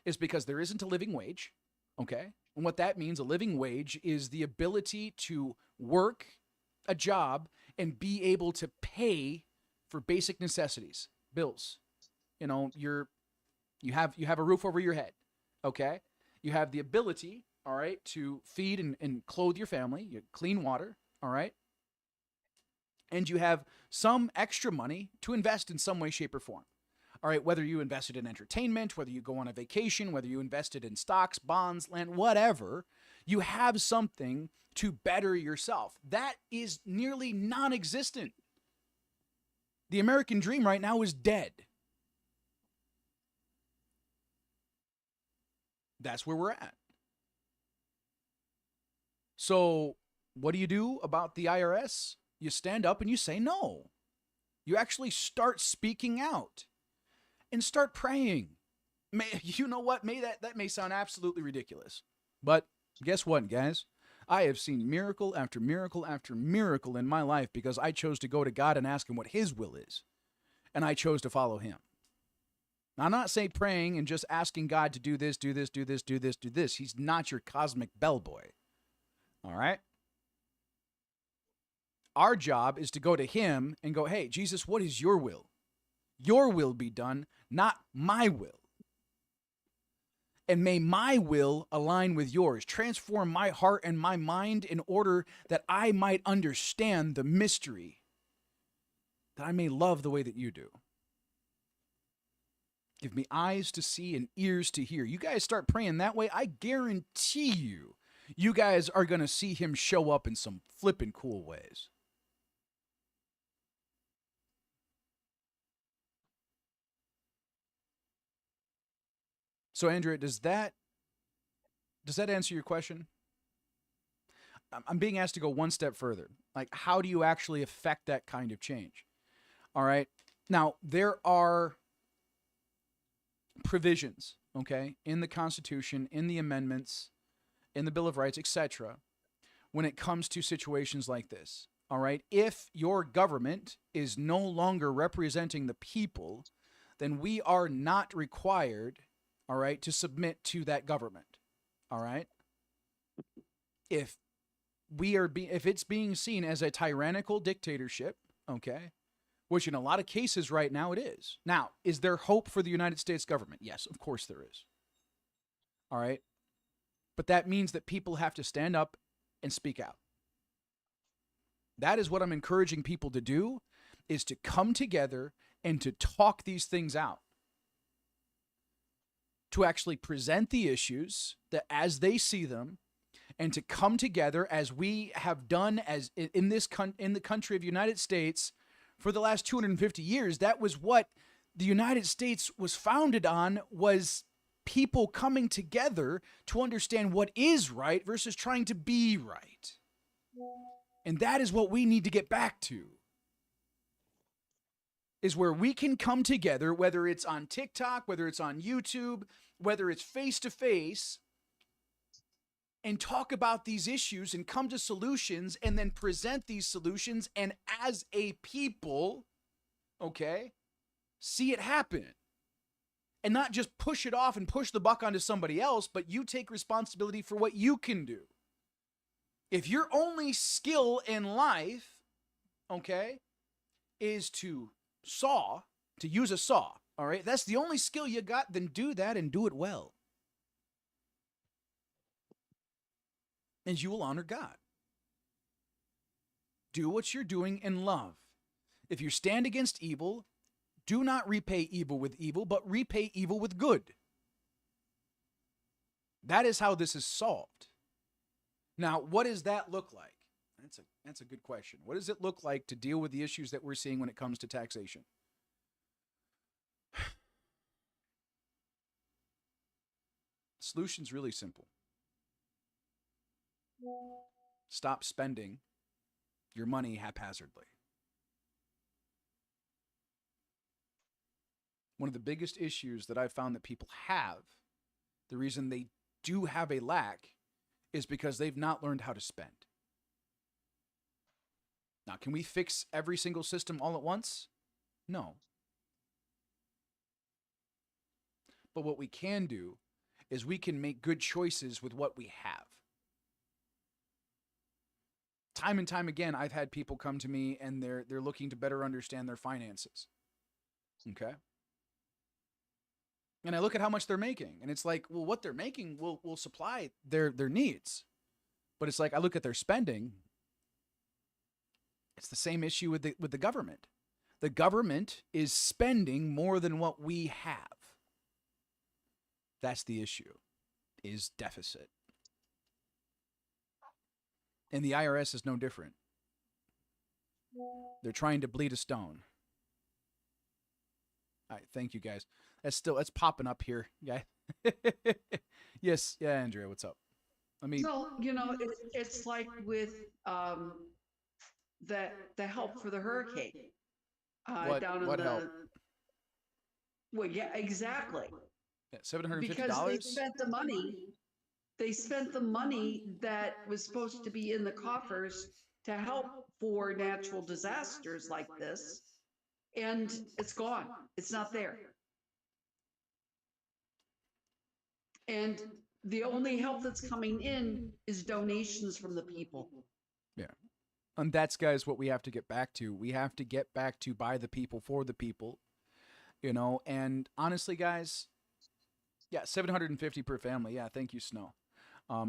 It's because there isn't a living wage, okay? And what that means, a living wage, is the ability to work a job and be able to pay for basic necessities, bills. You know, you have a roof over your head, okay? You have the ability, all right, to feed and clothe your family, you clean water, all right? And you have some extra money to invest in some way, shape, or form. All right, whether you invested in entertainment, whether you go on a vacation, whether you invested in stocks, bonds, land, whatever, you have something to better yourself. That is nearly non-existent. The American dream right now is dead. That's where we're at. So what do you do about the IRS? You stand up and you say no. You actually start speaking out and start praying. You know what? That may sound absolutely ridiculous. But guess what, guys? I have seen miracle after miracle after miracle in my life because I chose to go to God and ask him what his will is. And I chose to follow him. Now, I'm not saying praying and just asking God to do this, do this, do this, do this, do this. He's not your cosmic bellboy. All right? Our job is to go to him and go, hey, Jesus, what is your will? Your will be done, not my will. And may my will align with yours. Transform my heart and my mind in order that I might understand the mystery, that I may love the way that you do. Give me eyes to see and ears to hear. You guys start praying that way, I guarantee you guys are going to see him show up in some flippin' cool ways. So, Andrea, does that answer your question? I'm being asked to go one step further. Like, how do you actually affect that kind of change? All right. Now, there are provisions, okay, in the Constitution, in the amendments, in the Bill of Rights, etc., when it comes to situations like this. All right. If your government is no longer representing the people, then we are not required, all right, to submit to that government. All right. If if it's being seen as a tyrannical dictatorship, okay, which in a lot of cases right now it is. Now, is there hope for the United States government? Yes, of course there is. All right. But that means that people have to stand up and speak out. That is what I'm encouraging people to do, is to come together and to talk these things out. To actually present the issues that as they see them, and to come together as we have done as in the country of the United States for the last 250 years. That was what the United States was founded on, was people coming together to understand what is right versus trying to be right. And that is what we need to get back to. Is where we can come together, whether it's on TikTok, whether it's on YouTube, whether it's face to face, and talk about these issues and come to solutions and then present these solutions. And as a people, okay, see it happen. And not just push it off and push the buck onto somebody else, but you take responsibility for what you can do. If your only skill in life, okay, is to use a saw, all right, that's the only skill you got, then do that and do it well. And you will honor God. Do what you're doing in love. If you stand against evil, do not repay evil with evil, but repay evil with good. That is how this is solved. Now, what does that look like? That's a good question. What does it look like to deal with the issues that we're seeing when it comes to taxation? The solution's really simple. Stop spending your money haphazardly. One of the biggest issues that I've found that people have, the reason they do have a lack, is because they've not learned how to spend. Now, can we fix every single system all at once? No. But what we can do is we can make good choices with what we have. Time and time again, I've had people come to me and they're looking to better understand their finances. Okay? And I look at how much they're making, and it's like, well, what they're making will supply their needs. But it's like, I look at their spending. It's the same issue with the government. The government is spending more than what we have. That's the issue, is deficit. And the IRS is no different. They're trying to bleed a stone. All right, thank you guys. That's popping up here, guy. Yes, yeah, Andrea, what's up? So, it's like with the help for the hurricane. Down in what help? Well, yeah, exactly. Yeah, $750. Because they spent the money that was supposed to be in the coffers to help for natural disasters like this, and it's gone. It's not there. And the only help that's coming in is donations from the people. Yeah. And that's, guys, what we have to get back to. We have to get back to by the people, for the people. And honestly, guys, yeah, $750 per family. Yeah, thank you, Snow.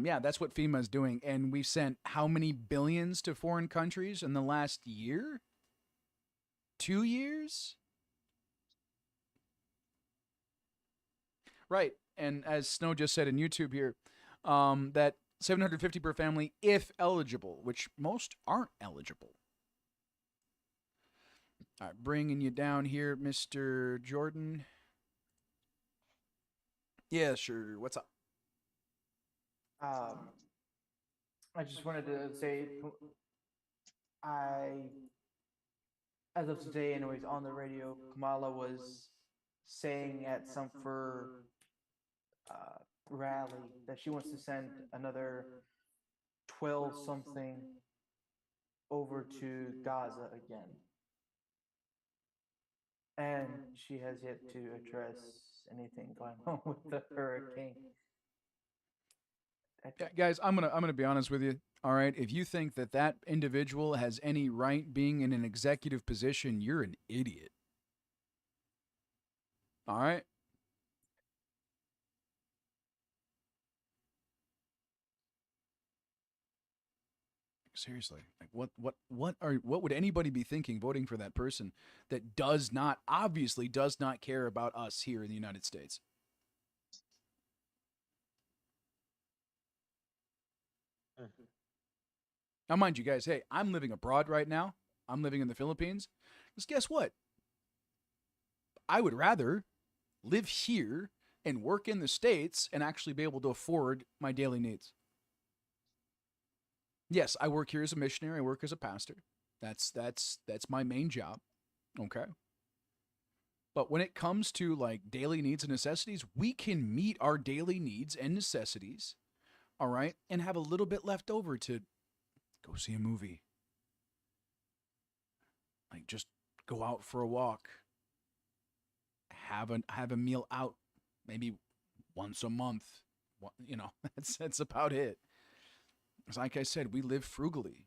Yeah, that's what FEMA is doing. And we've sent how many billions to foreign countries in the last year? 2 years? Right. And as Snow just said in YouTube here, that $750 per family if eligible, which most aren't eligible. All right, bringing you down here, Mr. Jordan. Yeah, sure. What's up? I just wanted to say, as of today, anyways, on the radio, Kamala was saying at some rally that she wants to send another 12 something over to Gaza again. And she has yet to address anything going on with the hurricane. Yeah, guys, I'm gonna be honest with you. All right, if you think that that individual has any right being in an executive position, you're an idiot. All right. Seriously, like what would anybody be thinking voting for that person that does not obviously does not care about us here in the United States? Now, mind you, guys, hey, I'm living abroad right now. I'm living in the Philippines. Because guess what? I would rather live here and work in the States and actually be able to afford my daily needs. Yes, I work here as a missionary. I work as a pastor. That's my main job. Okay. But when it comes to like daily needs and necessities, we can meet our daily needs and necessities, all right, and have a little bit left over to go see a movie. Like just go out for a walk. Have a meal out maybe once a month. You know, that's about it. Like I said, we live frugally.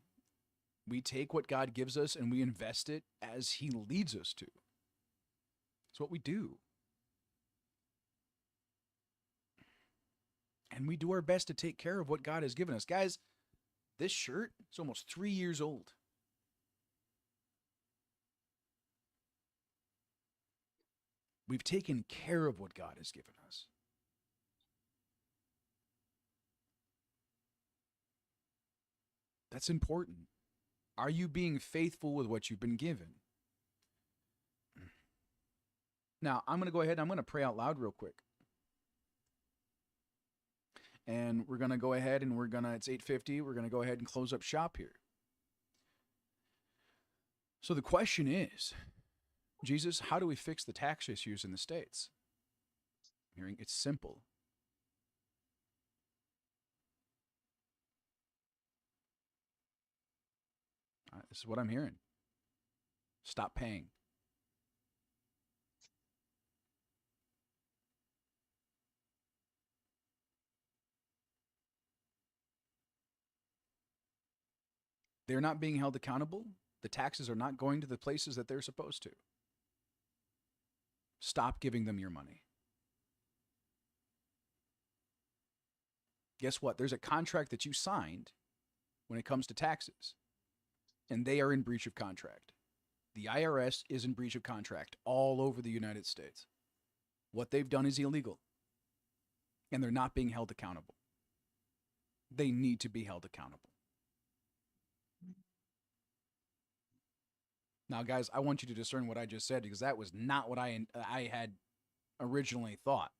We take what God gives us and we invest it as He leads us to. It's what we do. And we do our best to take care of what God has given us. Guys, this shirt is almost 3 years old. We've taken care of what God has given us. That's important. Are you being faithful with what you've been given? Now, I'm going to go ahead and I'm going to pray out loud real quick. And we're going to go ahead and it's 8:50. We're going to go ahead and close up shop here. So the question is, Jesus, how do we fix the tax issues in the States? I'm hearing it's simple. This is what I'm hearing. Stop paying. They're not being held accountable. The taxes are not going to the places that they're supposed to. Stop giving them your money. Guess what? There's a contract that you signed when it comes to taxes, and they are in breach of contract. The IRS is in breach of contract all over the United States. What they've done is illegal, and they're not being held accountable. They need to be held accountable. Now, guys, I want you to discern what I just said because that was not what I had originally thought.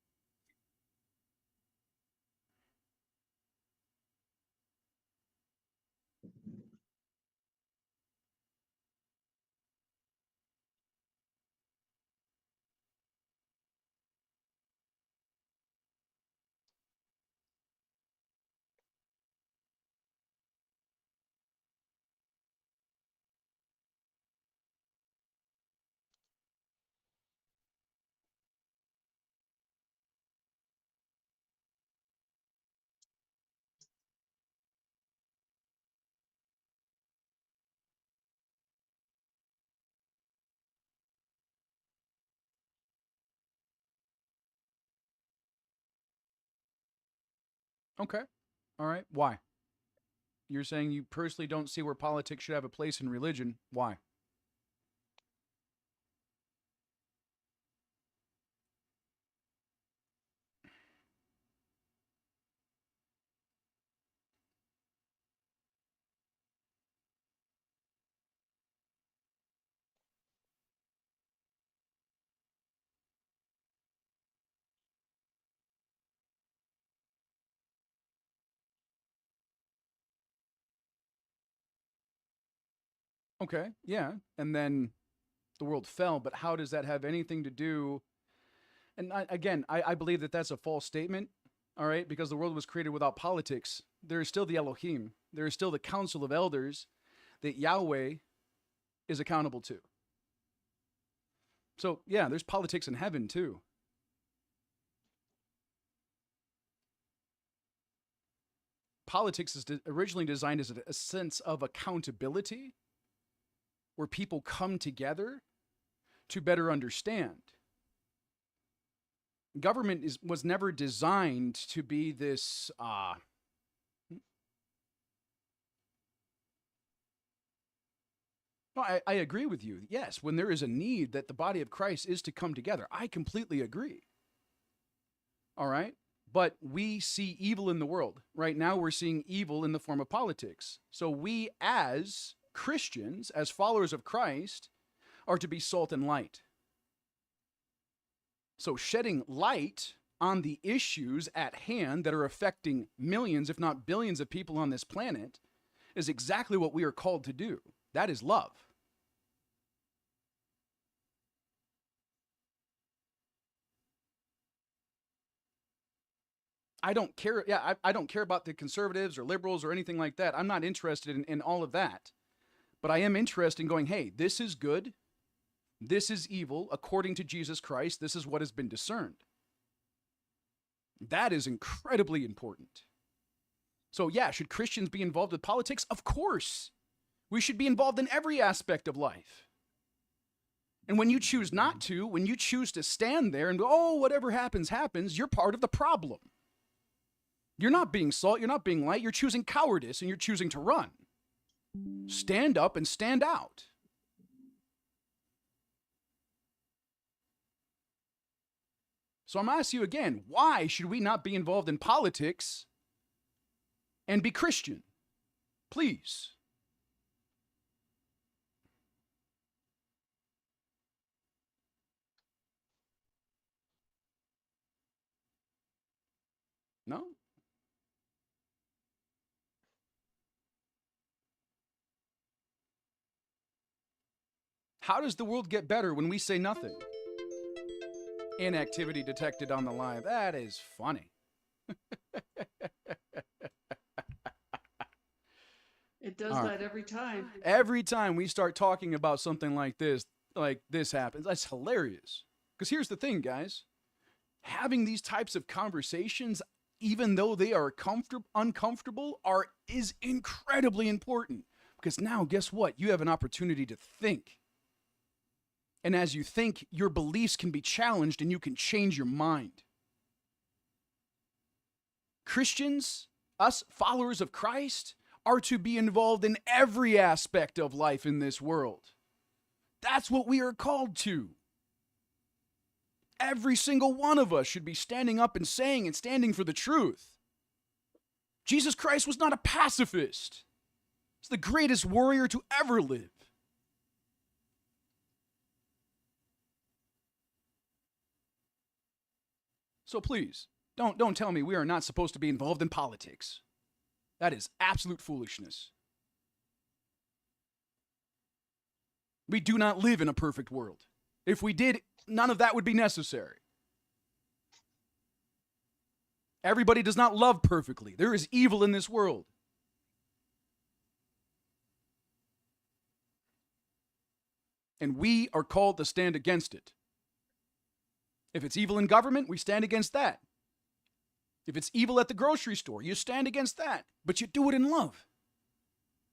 Okay. All right. Why? You're saying you personally don't see where politics should have a place in religion. Why? Okay. Yeah. And then the world fell, but how does that have anything to do? And I believe that that's a false statement. All right. Because the world was created without politics. There is still the Elohim. There is still the council of elders that Yahweh is accountable to. So, yeah, there's politics in heaven too. politics is originally designed as a sense of accountability, where people come together to better understand. Government was never designed to be this No, I agree with you. Yes, when there is a need that the body of Christ is to come together, I completely agree. All right? But we see evil in the world. Right now, we're seeing evil in the form of politics. So we, as Christians, as followers of Christ, are to be salt and light. So shedding light on the issues at hand that are affecting millions, if not billions of people on this planet is exactly what we are called to do. That is love. I don't care. Yeah, I don't care about the conservatives or liberals or anything like that. I'm not interested in all of that. But I am interested in going, hey, this is good. This is evil. According to Jesus Christ, this is what has been discerned. That is incredibly important. So yeah, should Christians be involved with politics? Of course. We should be involved in every aspect of life. And when you choose not to, when you choose to stand there and go, oh, whatever happens, happens, you're part of the problem. You're not being salt, you're not being light, you're choosing cowardice and you're choosing to run. Stand up and stand out. So I'm asking you again, why should we not be involved in politics and be Christian? Please. No? How does the world get better when we say nothing? Inactivity detected on the live. That is funny. It does that every time. Every time we start talking about something like this happens. That's hilarious. Because here's the thing, guys. Having these types of conversations, even though they are uncomfortable, is incredibly important. Because now, guess what? You have an opportunity to think. And as you think, your beliefs can be challenged and you can change your mind. Christians, us followers of Christ, are to be involved in every aspect of life in this world. That's what we are called to. Every single one of us should be standing up and saying and standing for the truth. Jesus Christ was not a pacifist. He's the greatest warrior to ever live. So please, don't tell me we are not supposed to be involved in politics. That is absolute foolishness. We do not live in a perfect world. If we did, none of that would be necessary. Everybody does not love perfectly. There is evil in this world. And we are called to stand against it. If it's evil in government, we stand against that. If it's evil at the grocery store, you stand against that. But you do it in love.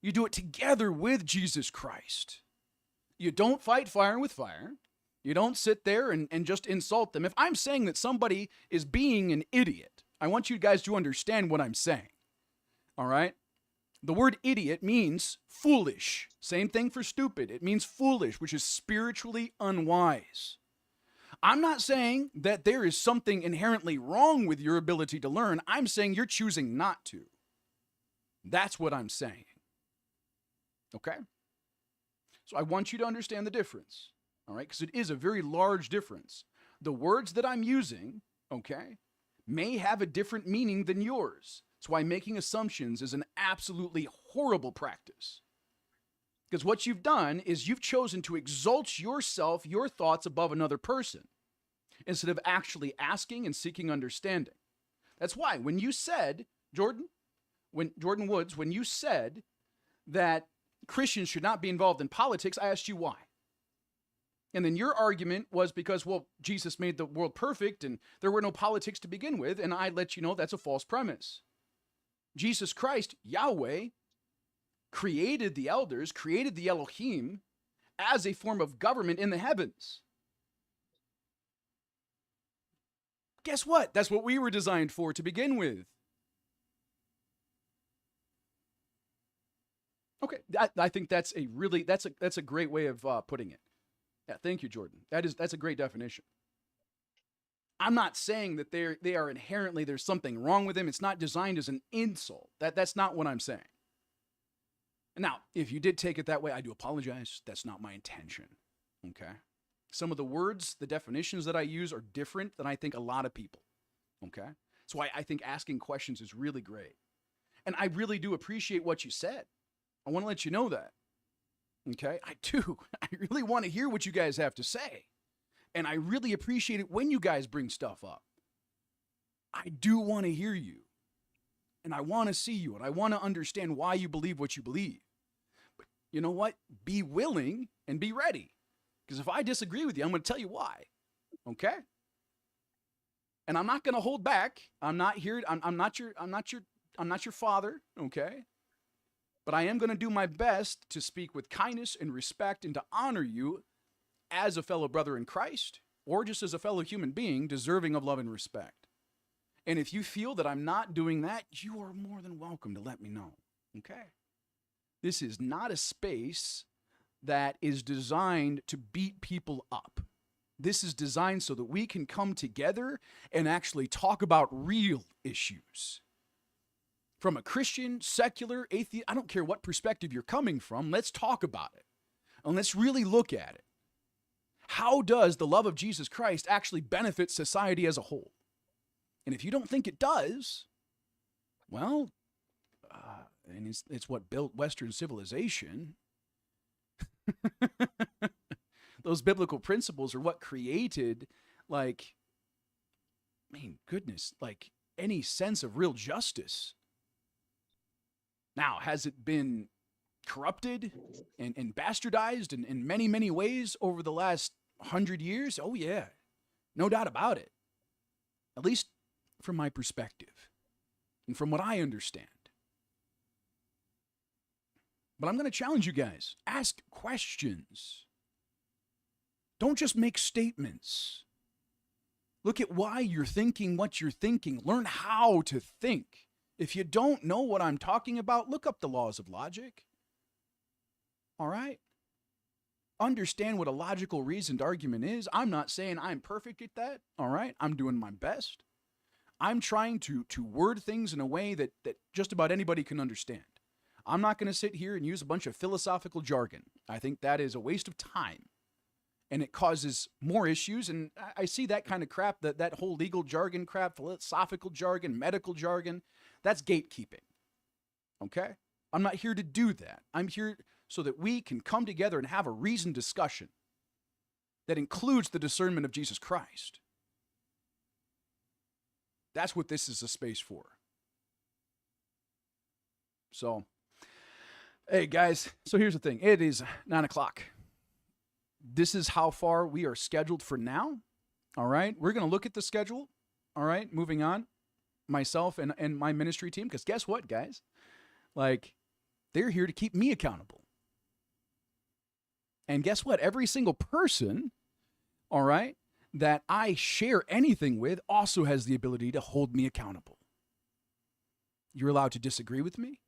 You do it together with Jesus Christ. You don't fight fire with fire. You don't sit there and just insult them. If I'm saying that somebody is being an idiot, I want you guys to understand what I'm saying. All right? The word idiot means foolish. Same thing for stupid. It means foolish, which is spiritually unwise. I'm not saying that there is something inherently wrong with your ability to learn. I'm saying you're choosing not to. That's what I'm saying. Okay? So I want you to understand the difference. All right? Because it is a very large difference. The words that I'm using, okay, may have a different meaning than yours. That's why making assumptions is an absolutely horrible practice. Because what you've done is you've chosen to exalt yourself, your thoughts above another person, instead of actually asking and seeking understanding. That's why when you said, Jordan Woods, when you said that Christians should not be involved in politics, I asked you why. And then your argument was because, well, Jesus made the world perfect and there were no politics to begin with, and I let you know that's a false premise. Jesus Christ, Yahweh, created the elders, created the Elohim as a form of government in the heavens. Guess what? That's what we were designed for to begin with. Okay, I think that's a great way of putting it. Yeah, thank you, Jordan. That's a great definition. I'm not saying that they are inherently there's something wrong with them. It's not designed as an insult. That's not what I'm saying. Now, if you did take it that way, I do apologize. That's not my intention. Okay. Some of the words, the definitions that I use are different than I think a lot of people. Okay. That's why I think asking questions is really great. And I really do appreciate what you said. I want to let you know that. Okay. I do. I really want to hear what you guys have to say. And I really appreciate it when you guys bring stuff up. I do want to hear you. And I want to see you. And I want to understand why you believe what you believe. But you know what? Be willing and be ready. Because if I disagree with you, I'm going to tell you why. Okay? And I'm not going to hold back. I'm not here. I'm not your father. Okay? But I am going to do my best to speak with kindness and respect and to honor you as a fellow brother in Christ, or just as a fellow human being deserving of love and respect. And if you feel that I'm not doing that, you are more than welcome to let me know. Okay? This is not a space that is designed to beat people up. This is designed so that we can come together and actually talk about real issues. From a Christian, secular, atheist, I don't care what perspective you're coming from, let's talk about it. And let's really look at it. How does the love of Jesus Christ actually benefit society as a whole? And if you don't think it does, well, and it's what built Western civilization. Those biblical principles are what created, like, I mean, goodness, like any sense of real justice. Now, has it been corrupted and bastardized in many, many ways over the last 100 years? Oh, yeah. No doubt about it. At least from my perspective and from what I understand. But I'm going to challenge you guys. Ask questions. Don't just make statements. Look at why you're thinking what you're thinking. Learn how to think. If you don't know what I'm talking about, look up the laws of logic. All right? Understand what a logical reasoned argument is. I'm not saying I'm perfect at that. All right? I'm doing my best. I'm trying to word things in a way that just about anybody can understand. I'm not going to sit here and use a bunch of philosophical jargon. I think that is a waste of time. And it causes more issues. And I see that kind of crap, that whole legal jargon crap, philosophical jargon, medical jargon, that's gatekeeping. Okay? I'm not here to do that. I'm here so that we can come together and have a reasoned discussion that includes the discernment of Jesus Christ. That's what this is a space for. So, hey guys, so here's the thing. It is 9 o'clock. This is how far we are scheduled for now. All right. We're going to look at the schedule. All right. Moving on. Myself and my ministry team. Because guess what, guys? Like, they're here to keep me accountable. And guess what? Every single person, all right, that I share anything with also has the ability to hold me accountable. You're allowed to disagree with me.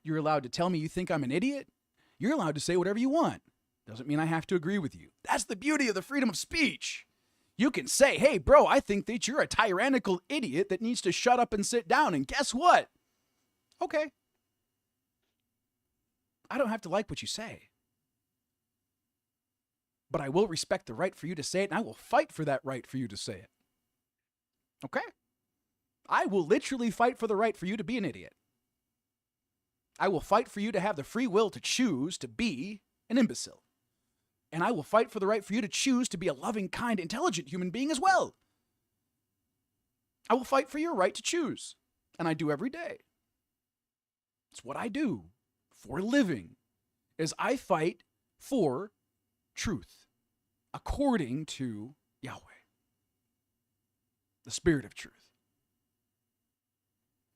You're allowed to tell me you think I'm an idiot. You're allowed to say whatever you want. Doesn't mean I have to agree with you. That's the beauty of the freedom of speech. You can say, hey, bro, I think that you're a tyrannical idiot that needs to shut up and sit down. And guess what? Okay. I don't have to like what you say. But I will respect the right for you to say it, and I will fight for that right for you to say it. Okay? I will literally fight for the right for you to be an idiot. I will fight for you to have the free will to choose to be an imbecile. And I will fight for the right for you to choose to be a loving, kind, intelligent human being as well. I will fight for your right to choose. And I do every day. It's what I do for a living, is I fight for truth according to Yahweh, the Spirit of truth.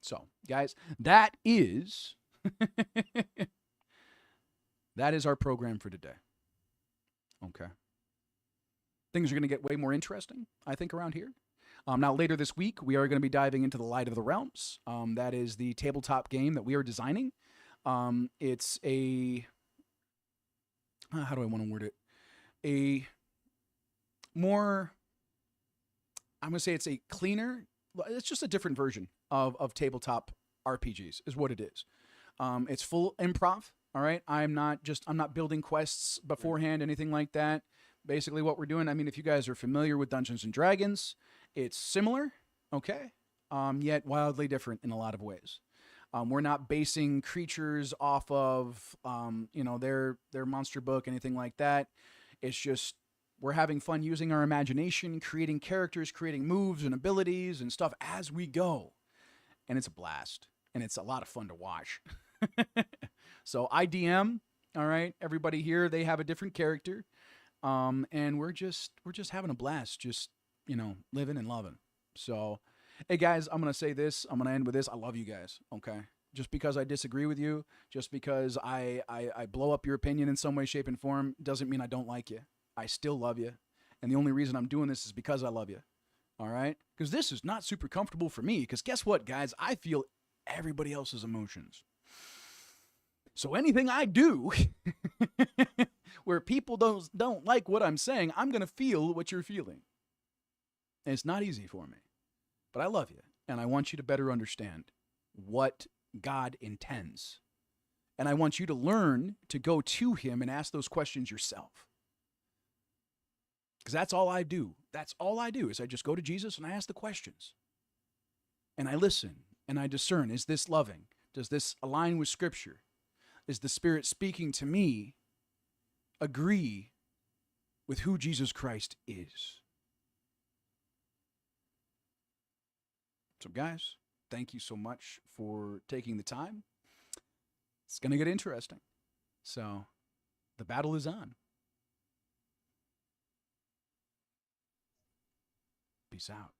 So, guys, that is that is our program for today. Okay. Things are going to get way more interesting, I think, around here. Now, later this week, we are going to be diving into the Light of the Realms. That is the tabletop game that we are designing. It's a, how do I want to word it? A more, I'm going to say it's a cleaner, it's just a different version of tabletop RPGs is what it is. It's full improv. All right. I'm not building quests beforehand, anything like that. Basically what we're doing, I mean, if you guys are familiar with Dungeons and Dragons, it's similar, okay, yet wildly different in a lot of ways. We're not basing creatures off of, their monster book, anything like that. It's just we're having fun using our imagination, creating characters, creating moves and abilities and stuff as we go. And it's a blast, and it's a lot of fun to watch. So IDM, all right, everybody here, they have a different character. And we're just having a blast, just, living and loving. So, hey guys, I'm going to say this, I'm going to end with this. I love you guys. Okay. Just because I disagree with you, just because I blow up your opinion in some way, shape, and form doesn't mean I don't like you. I still love you. And the only reason I'm doing this is because I love you. All right. Because this is not super comfortable for me. Because guess what, guys? I feel everybody else's emotions. So anything I do where people don't like what I'm saying, I'm going to feel what you're feeling. And it's not easy for me. But I love you, and I want you to better understand what God intends. And I want you to learn to go to him and ask those questions yourself. Because that's all I do. That's all I do is I just go to Jesus and I ask the questions. And I listen and I discern, is this loving? Does this align with Scripture? Is the Spirit speaking to me agree with who Jesus Christ is? So guys, thank you so much for taking the time. It's going to get interesting. So the battle is on. Peace out.